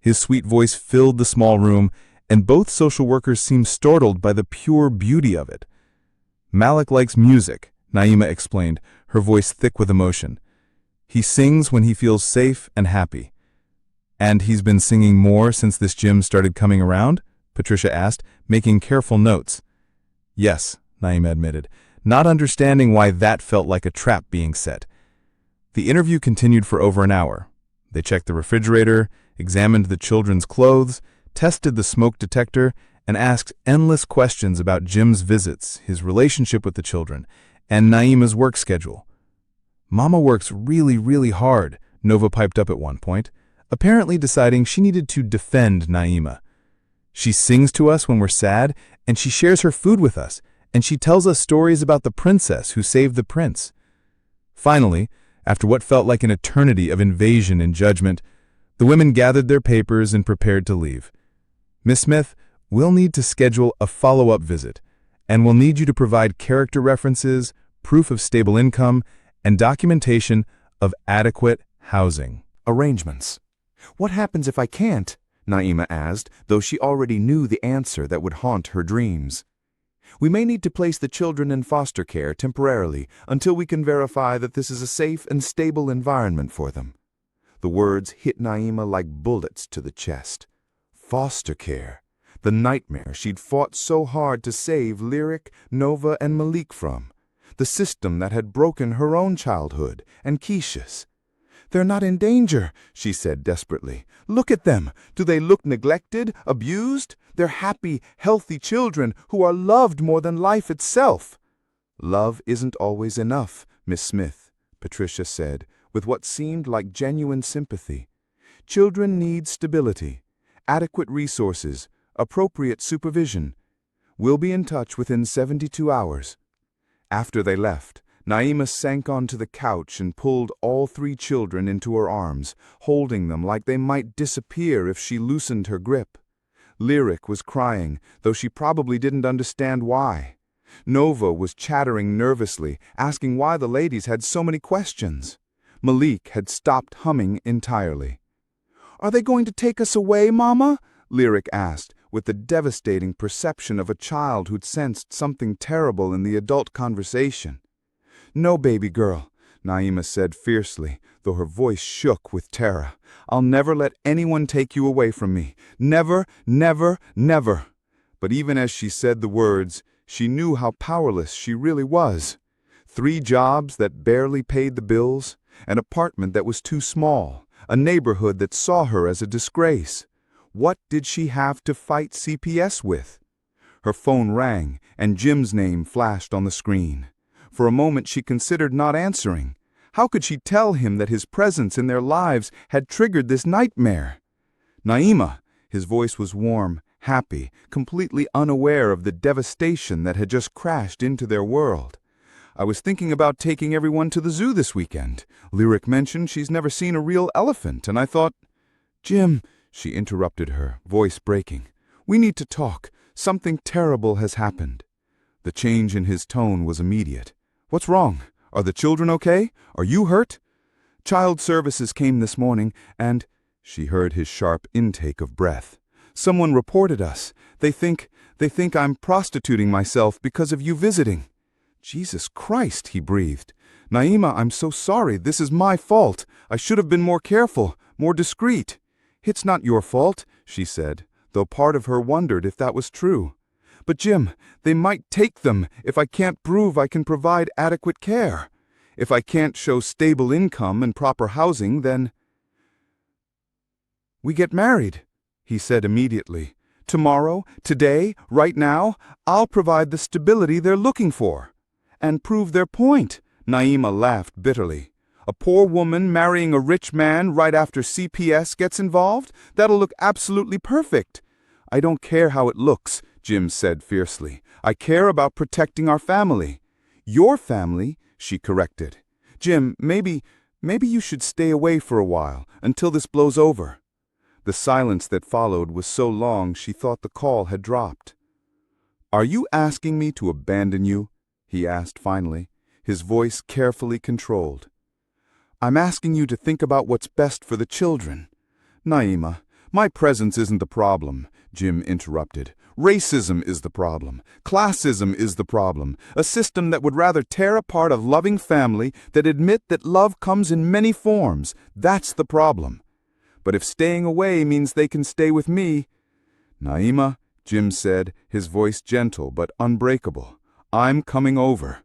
His sweet voice filled the small room, and both social workers seemed startled by the pure beauty of it. "Malik likes music," Naima explained, her voice thick with emotion. He sings when he feels safe and happy. And he's been singing more since this gym started coming around? Patricia asked, making careful notes. Yes, Naima admitted, not understanding why that felt like a trap being set. The interview continued for over an hour. They checked the refrigerator, examined the children's clothes, tested the smoke detector, and asked endless questions about Jim's visits, his relationship with the children, and Naima's work schedule. Mama works really, really hard, Nova piped up at one point, apparently deciding she needed to defend Naima. She sings to us when we're sad, and she shares her food with us, and she tells us stories about the princess who saved the prince. Finally, after what felt like an eternity of invasion and judgment, the women gathered their papers and prepared to leave. Miss Smith, we'll need to schedule a follow-up visit, and we'll need you to provide character references, proof of stable income, and documentation of adequate housing.
Arrangements. What happens if I can't? Naima asked, though she already knew the answer that would haunt her dreams. We may need to place the children in foster care temporarily until we can verify that this is a safe and stable environment for them. The words hit Naima like bullets to the chest. Foster care. The nightmare she'd fought so hard to save Lyric, Nova, and Malik from. The system that had broken her own childhood and Keisha's. They're not in danger, she said desperately. Look at them. Do they look neglected, abused? They're happy, healthy children who are loved more than life itself. Love isn't always enough, Miss Smith, Patricia said, with what seemed like genuine sympathy. Children need stability, adequate resources, appropriate supervision. We'll be in touch within 72 hours. After they left, Naima sank onto the couch and pulled all three children into her arms, holding them like they might disappear if she loosened her grip. Lyric was crying, though she probably didn't understand why. Nova was chattering nervously, asking why the ladies had so many questions. Malik had stopped humming entirely. "Are they going to take us away, Mama?" Lyric asked, with the devastating perception of a child who'd sensed something terrible in the adult conversation. "No, baby girl," Naima said fiercely, though her voice shook with terror. "I'll never let anyone take you away from me. Never, never, never." But even as she said the words, she knew how powerless she really was. 3 jobs that barely paid the bills, an apartment that was too small, a neighborhood that saw her as a disgrace. What did she have to fight CPS with? Her phone rang, and Jim's name flashed on the screen. For a moment she considered not answering. How could she tell him that his presence in their lives had triggered this nightmare? "Naima," his voice was warm, happy, completely unaware of the devastation that had just crashed into their world. "I was thinking about taking everyone to the zoo this weekend. Lyric mentioned she's never seen a real elephant, and I thought—" "Jim," she interrupted her, voice breaking. "We need to talk. Something terrible has happened." The change in his tone was immediate. "What's wrong? Are the children okay? Are you hurt?" "Child services came this morning, and—" She heard his sharp intake of breath. "Someone reported us. They think I'm prostituting myself because of you visiting." "Jesus Christ," he breathed. "Naima, I'm so sorry. This is my fault. I should have been more careful, more discreet." "It's not your fault," she said, though part of her wondered if that was true. "But Jim, they might take them if I can't prove I can provide adequate care. If I can't show stable income and proper housing, then—" "We get married," he said immediately. "Tomorrow, today, right now, I'll provide the stability they're looking for." "And prove their point," Naima laughed bitterly. "A poor woman marrying a rich man right after CPS gets involved? That'll look absolutely perfect." "I don't care how it looks," Jim said fiercely. "I care about protecting our family." "Your family," she corrected. "Jim, maybe you should stay away for a while, until this blows over." The silence that followed was so long she thought the call had dropped. "Are you asking me to abandon you?" he asked finally, his voice carefully controlled. "I'm asking you to think about what's best for the children." "Naima, my presence isn't the problem," Jim interrupted,
Racism is the problem. Classism is the problem. A system that would rather tear apart a loving family than admit that love comes in many forms. That's the problem. But if staying away means they can stay with me... Naima, Jim said, his voice gentle but unbreakable, I'm coming over.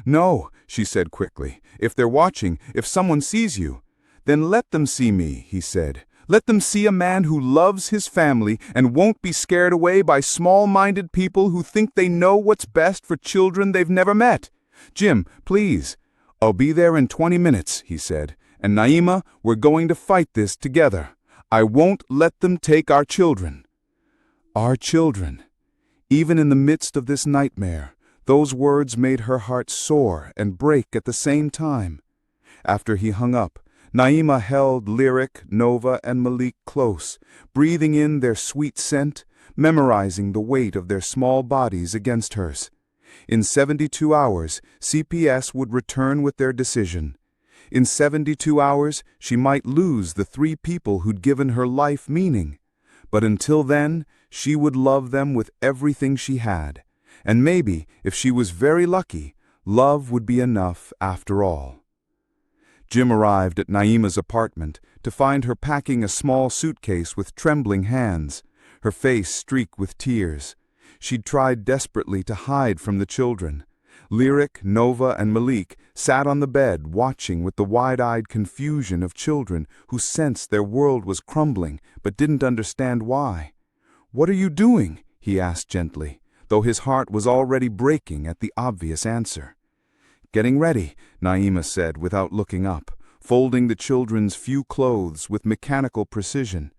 No, she said quickly. If they're watching, if someone sees you, then let them see me, he said. Let them see a man who loves his family and won't be scared away by small-minded people who think they know what's best for children they've never met. Jim, please. I'll be there in 20 minutes, he said. And Naima, we're going to fight this together. I won't let them take our children. Our children. Even in the midst of this nightmare, those words made her heart soar and break at the same time. After he hung up, Naima held Lyric, Nova, and Malik close, breathing in their sweet scent, memorizing the weight of their small bodies against hers. In 72 hours, CPS would return with their decision. In 72 hours, she might lose the 3 people who'd given her life meaning. But until then, she would love them with everything she had. And maybe, if she was very lucky, love would be enough after all. Jim arrived at Naima's apartment to find her packing a small suitcase with trembling hands, her face streaked with tears. She'd tried desperately to hide from the children. Lyric, Nova, and Malik sat on the bed watching with the wide-eyed confusion of children who sensed their world was crumbling but didn't understand why. "What are you doing?" he asked gently, though his heart was already breaking at the obvious answer. "Getting ready," Naima said without looking up, folding the children's few clothes with mechanical precision.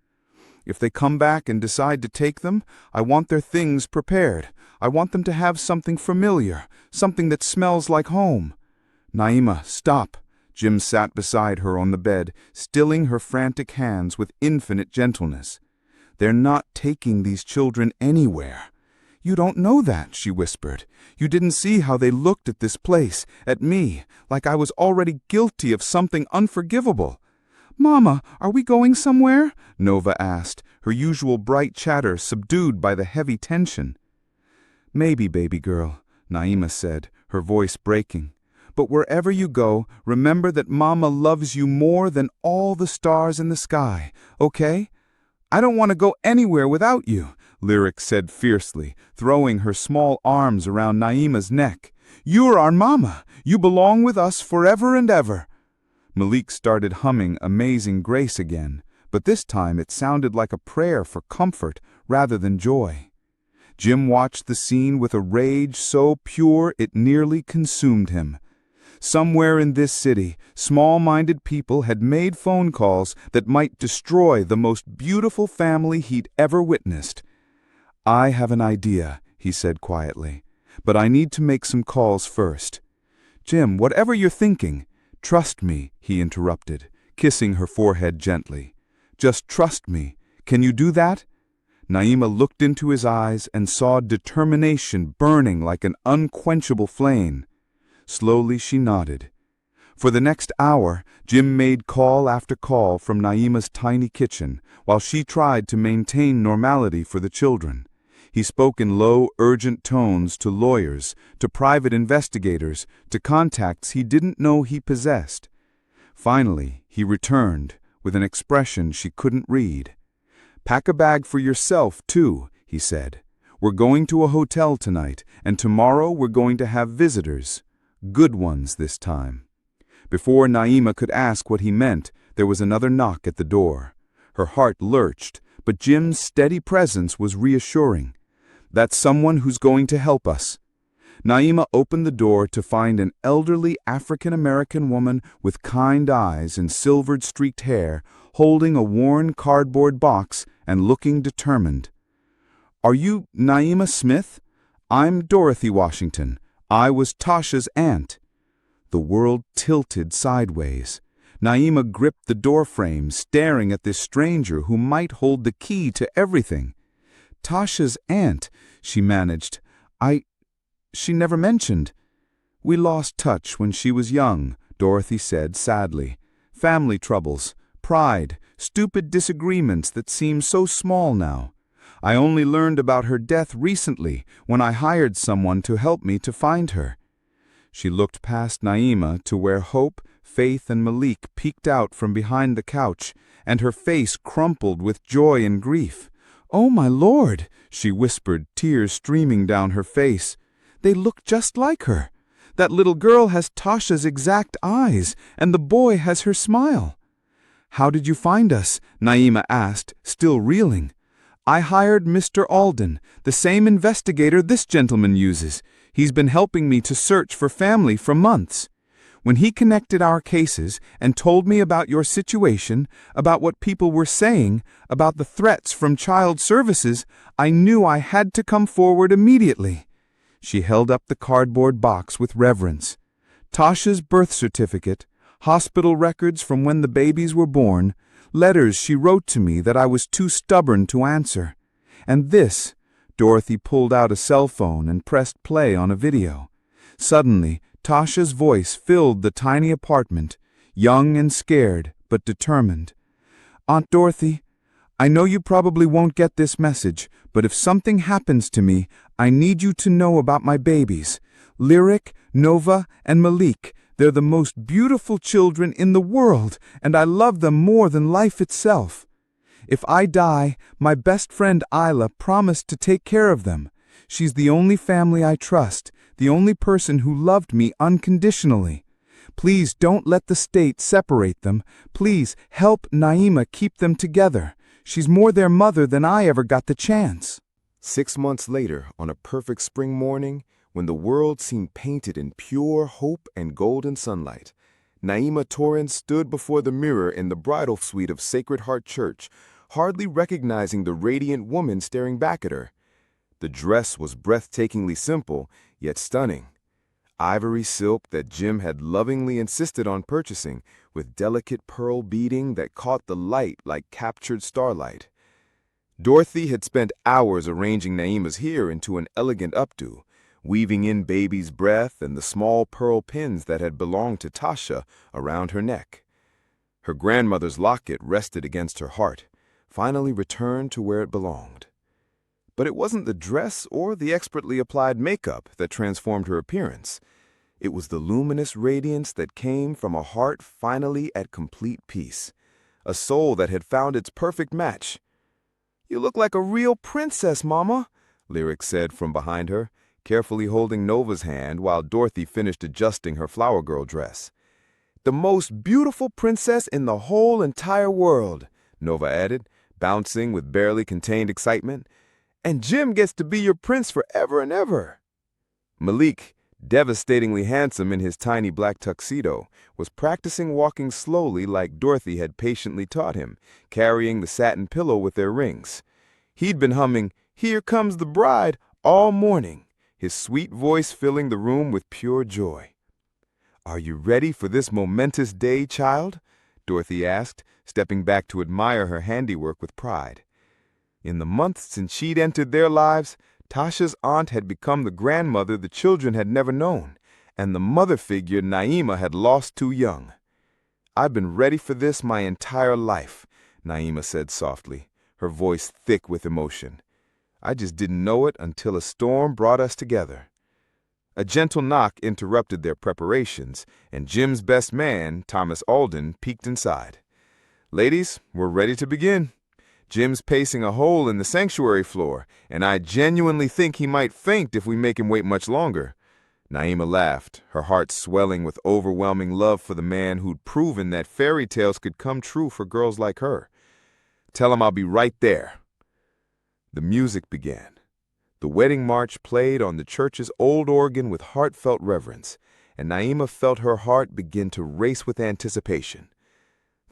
"If they come back and decide to take them, I want their things prepared. I want them to have something familiar, something that smells like home." "Naima, stop." Jim sat beside her on the bed, stilling her frantic hands with infinite gentleness. "They're not taking these children anywhere." "You don't know that," she whispered. "You didn't see how they looked at this place, at me, like I was already guilty of something unforgivable." "Mama, are we going somewhere?" Nova asked, her usual bright chatter subdued by the heavy tension. "Maybe, baby girl," Naima said, her voice breaking. "But wherever you go, remember that Mama loves you more than all the stars in the sky, okay?" "I don't want to go anywhere without you," Lyric said fiercely, throwing her small arms around Naima's neck. "You're our Mama. You belong with us forever and ever." Malik started humming Amazing Grace again, but this time it sounded like a prayer for comfort rather than joy. Jim watched the scene with a rage so pure it nearly consumed him. Somewhere in this city, small-minded people had made phone calls that might destroy the most beautiful family he'd ever witnessed. "I have an idea," he said quietly, "but I need to make some calls first." "Jim, whatever you're thinking, trust me," he interrupted, kissing her forehead gently. "Just trust me. Can you do that?" Naima looked into his eyes and saw determination burning like an unquenchable flame. Slowly she nodded. For the next hour, Jim made call after call from Naima's tiny kitchen, while she tried to maintain normality for the children. He spoke in low, urgent tones to lawyers, to private investigators, to contacts he didn't know he possessed. Finally, he returned, with an expression she couldn't read. "Pack a bag for yourself, too," he said. "We're going to a hotel tonight, and tomorrow we're going to have visitors. Good ones this time." Before Naima could ask what he meant, there was another knock at the door. Her heart lurched, but Jim's steady presence was reassuring. "That's someone who's going to help us." Naima opened the door to find an elderly African-American woman with kind eyes and silvered-streaked hair, holding a worn cardboard box and looking determined. "Are you Naima Smith? I'm Dorothy Washington. I was Tasha's aunt." The world tilted sideways. Naima gripped the doorframe, staring at this stranger who might hold the key to everything. "Tasha's aunt," she managed. She never mentioned." "We lost touch when she was young," Dorothy said sadly. "Family troubles, pride, stupid disagreements that seem so small now. I only learned about her death recently when I hired someone to help me to find her." She looked past Naima to where Hope, Faith, and Malik peeked out from behind the couch, and her face crumpled with joy and grief. "Oh, my Lord," she whispered, tears streaming down her face. "They look just like her. That little girl has Tasha's exact eyes, and the boy has her smile." "How did you find us?" Naima asked, still reeling. "I hired Mr. Alden, the same investigator this gentleman uses. He's been helping me to search for family for months. When he connected our cases and told me about your situation, about what people were saying, about the threats from child services, I knew I had to come forward immediately." She held up the cardboard box with reverence. "Tasha's birth certificate, hospital records from when the babies were born, letters she wrote to me that I was too stubborn to answer. And this," Dorothy pulled out a cell phone and pressed play on a video. Suddenly, Tasha's voice filled the tiny apartment, young and scared, but determined. "Aunt Dorothy, I know you probably won't get this message, but if something happens to me, I need you to know about my babies. Lyric, Nova, and Malik. They're the most beautiful children in the world, and I love them more than life itself. If I die, my best friend Isla promised to take care of them. She's the only family I trust, the only person who loved me unconditionally. Please don't let the state separate them. Please help Naima keep them together. She's more their mother than I ever got the chance."
6 months later, on a perfect spring morning, when the world seemed painted in pure hope and golden sunlight, Naima Torrance stood before the mirror in the bridal suite of Sacred Heart Church, hardly recognizing the radiant woman staring back at her. The dress was breathtakingly simple, yet stunning. Ivory silk that Jim had lovingly insisted on purchasing, with delicate pearl beading that caught the light like captured starlight. Dorothy had spent hours arranging Naima's hair into an elegant updo, weaving in baby's breath and the small pearl pins that had belonged to Tasha around her neck. Her grandmother's locket rested against her heart, finally returned to where it belonged. But it wasn't the dress or the expertly applied makeup that transformed her appearance. It was the luminous radiance that came from a heart finally at complete peace, a soul that had found its perfect match. "You look like a real princess, Mama," Lyric said from behind her, carefully holding Nova's hand while Dorothy finished adjusting her flower girl dress. "The most beautiful princess in the whole entire world," Nova added, bouncing with barely contained excitement. "And Jim gets to be your prince forever and ever." Malik, devastatingly handsome in his tiny black tuxedo, was practicing walking slowly like Dorothy had patiently taught him, carrying the satin pillow with their rings. He'd been humming "Here Comes the Bride" all morning, his sweet voice filling the room with pure joy. "Are you ready for this momentous day, child?" Dorothy asked, stepping back to admire her handiwork with pride. In the months since she'd entered their lives, Tasha's aunt had become the grandmother the children had never known, and the mother figure Naima had lost too young. "I've been ready for this my entire life," Naima said softly, her voice thick with emotion. "I just didn't know it until a storm brought us together." A gentle knock interrupted their preparations, and Jim's best man, Thomas Alden, peeked inside. "Ladies, we're ready to begin. Jim's pacing a hole in the sanctuary floor, and I genuinely think he might faint if we make him wait much longer." Naima laughed, her heart swelling with overwhelming love for the man who'd proven that fairy tales could come true for girls like her. "Tell him I'll be right there." The music began. The wedding march played on the church's old organ with heartfelt reverence, and Naima felt her heart begin to race with anticipation.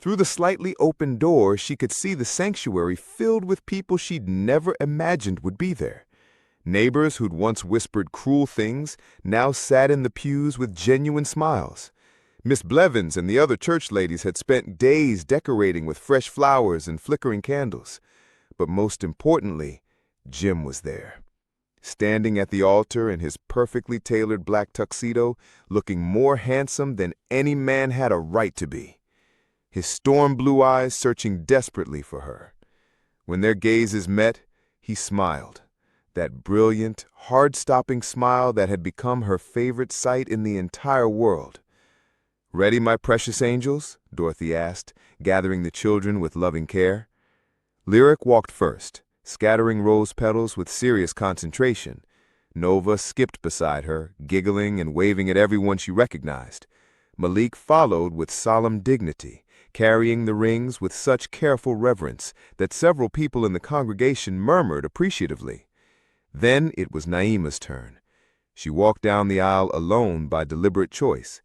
Through the slightly open door, she could see the sanctuary filled with people she'd never imagined would be there. Neighbors who'd once whispered cruel things now sat in the pews with genuine smiles. Miss Blevins and the other church ladies had spent days decorating with fresh flowers and flickering candles. But most importantly, Jim was there, standing at the altar in his perfectly tailored black tuxedo, looking more handsome than any man had a right to be, his storm blue eyes searching desperately for her. When their gazes met, He smiled, that brilliant, heart-stopping smile that had become her favorite sight in the entire world. "Ready, my precious angels?" Dorothy asked, gathering the children with loving care. Lyric walked first, scattering rose petals with serious concentration. Nova skipped beside her, giggling and waving at everyone she recognized. Malik followed with solemn dignity, carrying the rings with such careful reverence that several people in the congregation murmured appreciatively. Then it was Naima's turn. She walked down the aisle alone by deliberate choice.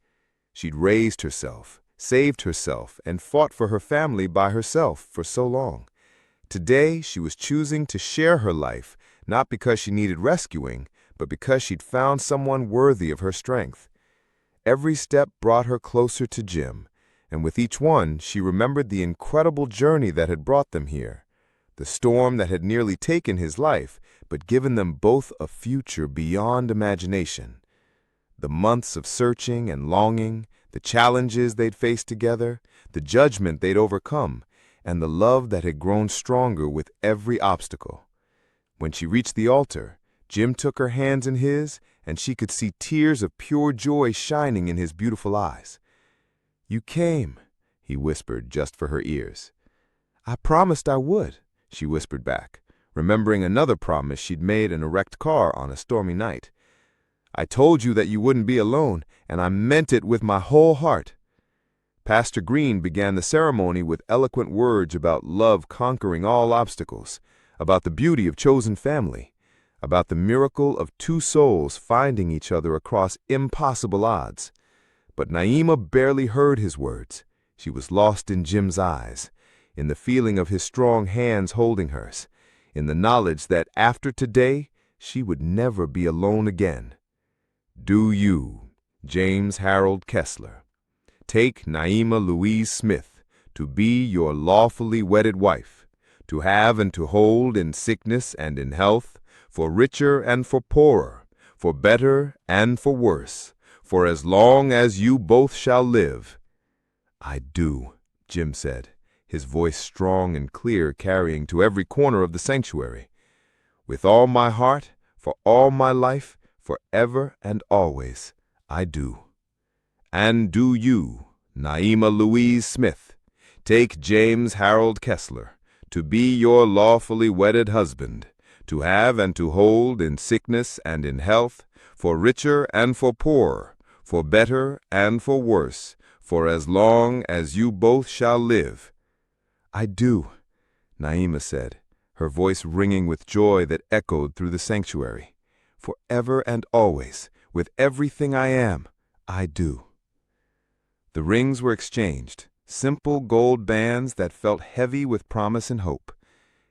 She'd raised herself, saved herself, and fought for her family by herself for so long. Today, she was choosing to share her life, not because she needed rescuing, but because she'd found someone worthy of her strength. Every step brought her closer to Jim, and with each one, she remembered the incredible journey that had brought them here, the storm that had nearly taken his life, but given them both a future beyond imagination. The months of searching and longing, the challenges they'd faced together, the judgment they'd overcome, and the love that had grown stronger with every obstacle. When she reached the altar, Jim took her hands in his, and she could see tears of pure joy shining in his beautiful eyes. "You came," he whispered just for her ears. "I promised I would," she whispered back, remembering another promise she'd made in a wrecked car on a stormy night. "I told you that you wouldn't be alone, and I meant it with my whole heart." Pastor Green began the ceremony with eloquent words about love conquering all obstacles, about the beauty of chosen family, about the miracle of two souls finding each other across impossible odds. But Naima barely heard his words. She was lost in Jim's eyes, in the feeling of his strong hands holding hers, in the knowledge that after today, she would never be alone again. "Do you, James Harold Kessler, take Naima Louise Smith to be your lawfully wedded wife, to have and to hold in sickness and in health, for richer and for poorer, for better and for worse, for as long as you both shall live?" "I do," Jim said, his voice strong and clear, carrying to every corner of the sanctuary. "With all my heart, for all my life, forever and always, I do." "And do you, Naima Louise Smith, take James Harold Kessler to be your lawfully wedded husband, to have and to hold in sickness and in health, for richer and for poorer, for better and for worse, for as long as you both shall live?" "I do," Naima said, her voice ringing with joy that echoed through the sanctuary. "Forever and always, with everything I am, I do." The rings were exchanged, simple gold bands that felt heavy with promise and hope.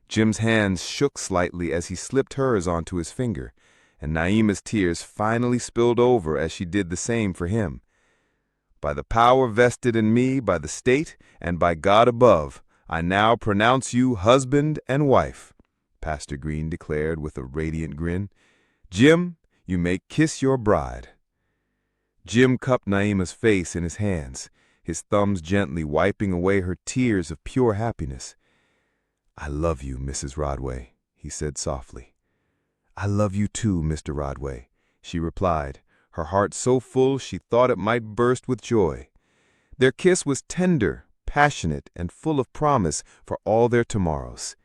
Jim's hands shook slightly as he slipped hers onto his finger, and Naima's tears finally spilled over as she did the same for him. "By the power vested in me by the state and by God above, I now pronounce you husband and wife," Pastor Green declared with a radiant grin. "Jim, you may kiss your bride." Jim cupped Naima's face in his hands, his thumbs gently wiping away her tears of pure happiness. "I love you, Mrs. Rodway," he said softly. "I love you too, Mr. Rodway," she replied, her heart so full she thought it might burst with joy. Their kiss was tender, passionate, and full of promise for all their tomorrows.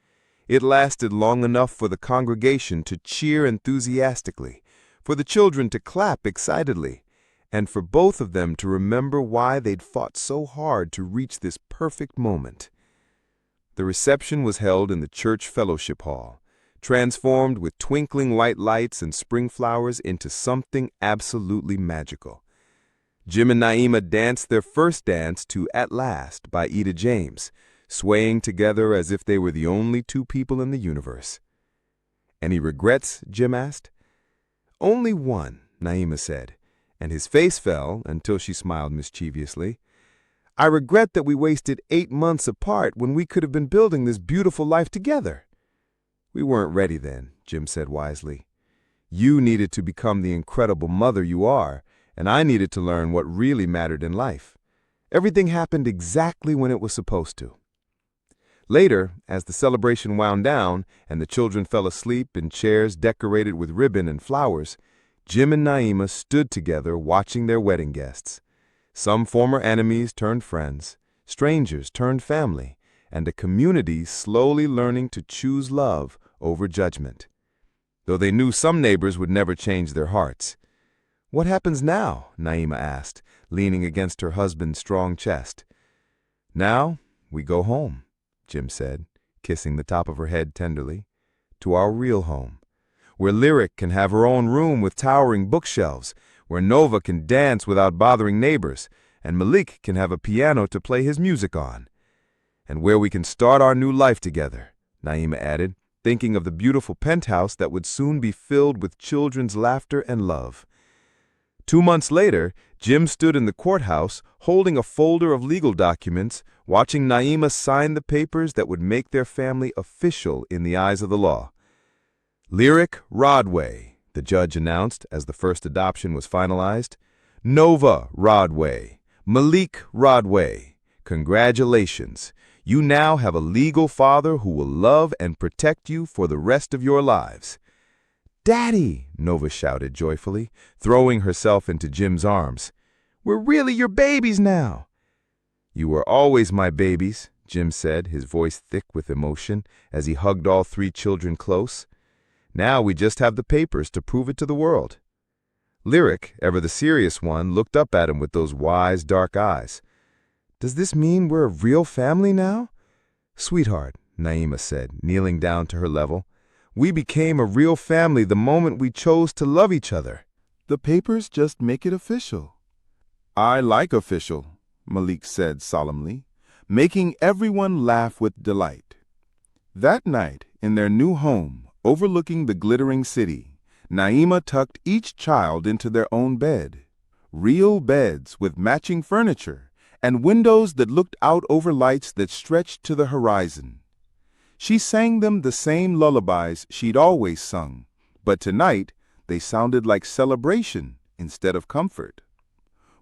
It lasted long enough for the congregation to cheer enthusiastically, for the children to clap excitedly, and for both of them to remember why they'd fought so hard to reach this perfect moment. The reception was held in the church fellowship hall, transformed with twinkling white lights and spring flowers into something absolutely magical. Jim and Naima danced their first dance to "At Last" by Etta James, swaying together as if they were the only two people in the universe. "Any regrets?" Jim asked. "Only one," Naima said, and his face fell until she smiled mischievously. "I regret that we wasted 8 months apart when we could have been building this beautiful life together." "We weren't ready then," Jim said wisely. "You needed to become the incredible mother you are, and I needed to learn what really mattered in life. Everything happened exactly when it was supposed to."
Later, as the celebration wound down and the children fell asleep in chairs decorated with ribbon and flowers, Jim and Naima stood together watching their wedding guests. Some former enemies turned friends, strangers turned family, and a community slowly learning to choose love over judgment. Though they knew some neighbors would never change their hearts. "What happens now?" Naima asked, leaning against her husband's strong chest. "Now, we go home," Jim said, kissing the top of her head tenderly, "to our real home, where Lyric can have her own room with towering bookshelves, where Nova can dance without bothering neighbors, and Malik can have a piano to play his music on. And where we can start our new life together," Naima added, thinking of the beautiful penthouse that would soon be filled with children's laughter and love. 2 months later, Jim stood in the courthouse holding a folder of legal documents, watching Naima sign the papers that would make their family official in the eyes of the law. "Lyric Rodway," the judge announced as the first adoption was finalized. "Nova Rodway, Malik Rodway, congratulations. You now have a legal father who will love and protect you for the rest of your lives." "Daddy!" Nova shouted joyfully, throwing herself into Jim's arms. "We're really your babies now." "You were always my babies," Jim said, his voice thick with emotion, as he hugged all 3 children close. "Now we just have the papers to prove it to the world." Lyric, ever the serious one, looked up at him with those wise, dark eyes. "Does this mean we're a real family now?" "Sweetheart," Naima said, kneeling down to her level, "we became a real family the moment we chose to love each other."
The papers just make it official. "I like official," Malik said solemnly, making everyone laugh with delight. That night, in their new home, overlooking the glittering city, Naima tucked each child into their own bed. Real beds with matching furniture and windows that looked out over lights that stretched to the horizon. She sang them the same lullabies she'd always sung, but tonight they sounded like celebration instead of comfort.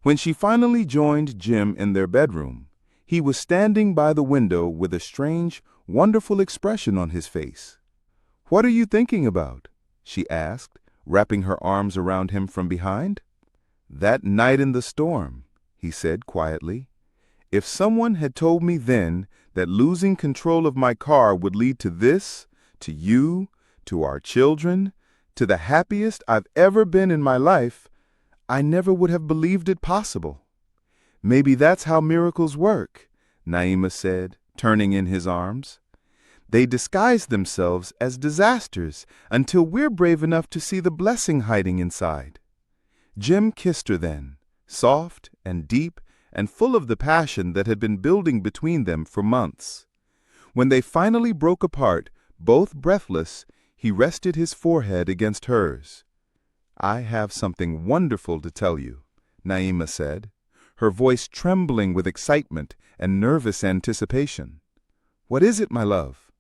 When she finally joined Jim in their bedroom, he was standing by the window with a strange, wonderful expression on his face. "What are you thinking about?" she asked, wrapping her arms around him from behind. "That night in the storm," he said quietly. "If someone had told me then that losing control of my car would lead to this, to you, to our children, to the happiest I've ever been in my life, I never would have believed it possible." "Maybe that's how miracles work," Naima said, turning in his arms. "They disguise themselves as disasters until we're brave enough to see the blessing hiding inside." Jim kissed her then, soft and deep and full of the passion that had been building between them for months. When they finally broke apart, both breathless, he rested his forehead against hers. "I have something wonderful to tell you," Naima said, her voice trembling with excitement and nervous anticipation. "What is it, my love?"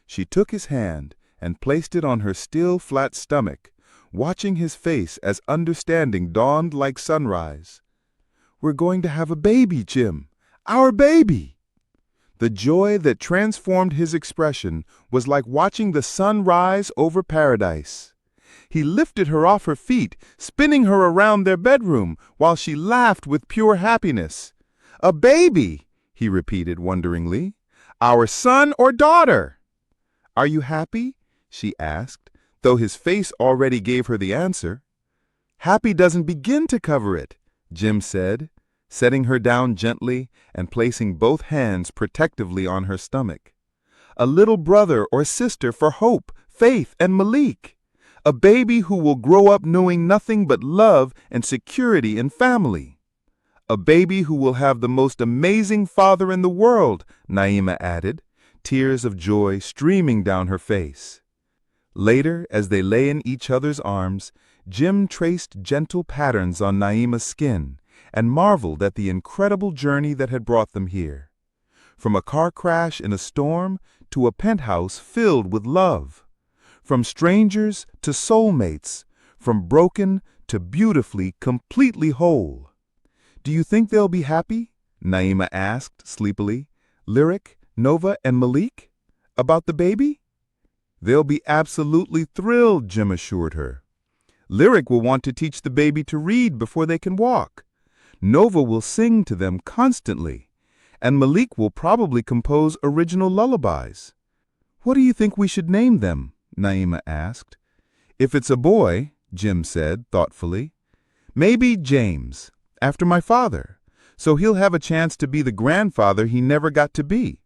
She took his hand and placed it on her still flat stomach, watching his face as understanding dawned like sunrise. "We're going to have a baby, Jim. Our baby!" The joy that transformed his expression was like watching the sun rise over paradise. He lifted her off her feet, spinning her around their bedroom while she laughed with pure happiness. "A baby," he repeated wonderingly. "Our son or daughter?" "Are you happy?" she asked, though his face already gave her the answer. "Happy doesn't begin to cover it," Jim said, setting her down gently and placing both hands protectively on her stomach. "A little brother or sister for Hope, Faith, and Malik. A baby who will grow up knowing nothing but love and security and family. A baby who will have the most amazing father in the world," Naima added, tears of joy streaming down her face. Later, as they lay in each other's arms, Jim traced gentle patterns on Naima's skin and marveled at the incredible journey that had brought them here. From a car crash in a storm to a penthouse filled with love. From strangers to soulmates, from broken to beautifully, completely whole. "Do you think they'll be happy?" Naima asked sleepily. "Lyric,
Nova and Malik? About the baby? They'll be absolutely thrilled, Jim assured her. Lyric will want to teach the baby to read before they can walk. Nova will sing to them constantly, and Malik will probably compose original lullabies. What do you think we should name them? Naima asked. If it's a boy, Jim said thoughtfully, maybe James, after my father, so he'll have a chance to be the grandfather he never got to be.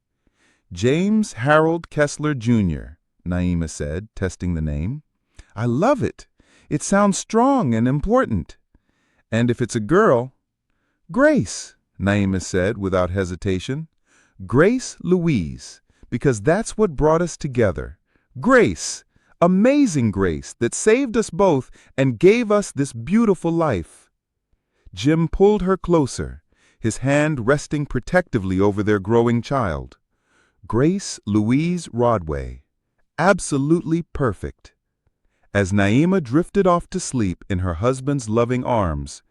James Harold Kessler, Jr., Naima said, testing the name. I love it. It sounds strong and important. And if it's a girl, Grace, Naima said without hesitation. Grace Louise, because that's what brought us together. Grace, amazing grace that saved us both and gave us this beautiful life. Jim pulled her closer, his hand resting protectively over their growing child. Grace Louise Rodway, absolutely perfect. As Naima drifted off to sleep in her husband's loving arms,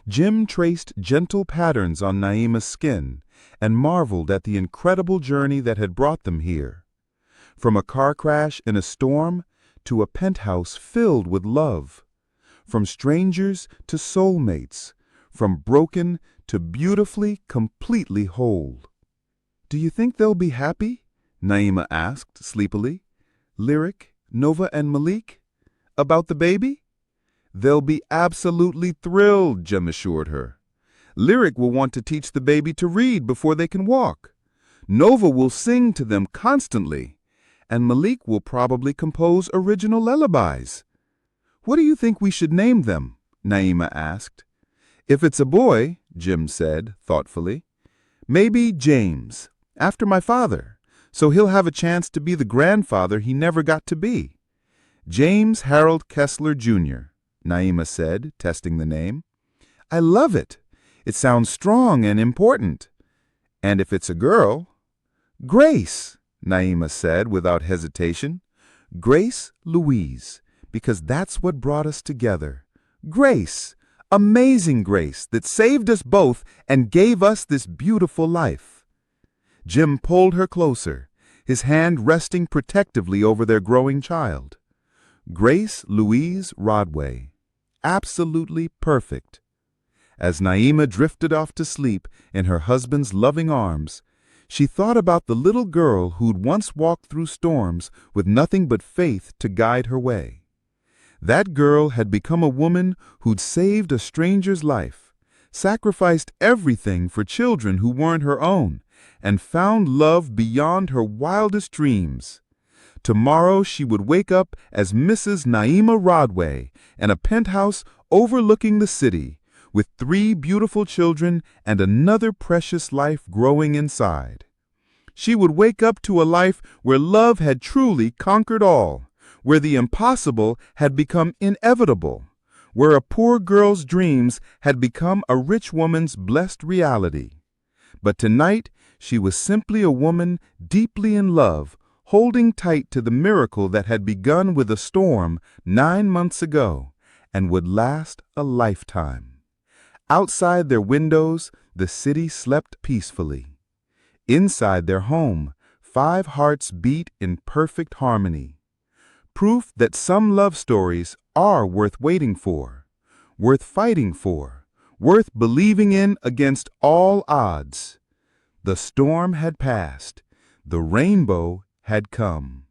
Jim traced gentle patterns on Naima's skin and marveled at the incredible journey that had brought them here. From a car crash in a storm to a penthouse filled with love. From strangers to soulmates. From broken to beautifully, completely whole. Do you think they'll be happy? Naima asked sleepily. Lyric, Nova and Malik? About the baby? They'll be absolutely thrilled, Jim assured her. Lyric will want to teach the baby to read before they can walk. Nova will sing to them constantly, and Malik will probably compose original lullabies. What do you think we should name them? Naima asked. If it's a boy, Jim said thoughtfully, maybe James, after my father, so he'll have a chance to be the grandfather he never got to be. James Harold Kessler, Jr., Naima said, testing the name. I love it. It sounds strong and important. And if it's a girl, Grace, Naima said without hesitation. Grace Louise, because that's what brought us together. Grace, amazing grace that saved us both and gave us this beautiful life. Jim pulled her closer, his hand resting protectively over their growing child. Grace Louise Rodway, absolutely perfect. As Naima drifted off to sleep in her husband's loving arms, she thought about the little girl who'd once walked through storms with nothing but faith to guide her way. That girl had become a woman who'd saved a stranger's life, sacrificed everything for children who weren't her own, and found love beyond her wildest dreams. Tomorrow she would wake up as Mrs. Naima Rodway in a penthouse overlooking the city, with 3 beautiful children and another precious life growing inside. She would wake up to a life where love had truly conquered all, where the impossible had become inevitable, where a poor girl's dreams had become a rich woman's blessed reality. But tonight she was simply a woman deeply in love, holding tight to the miracle that had begun with a storm 9 months ago and would last a lifetime. Outside their windows, the city slept peacefully. Inside their home, 5 hearts beat in perfect harmony. Proof that some love stories are worth waiting for, worth fighting for, worth believing in against all odds. The storm had passed. The rainbow had come.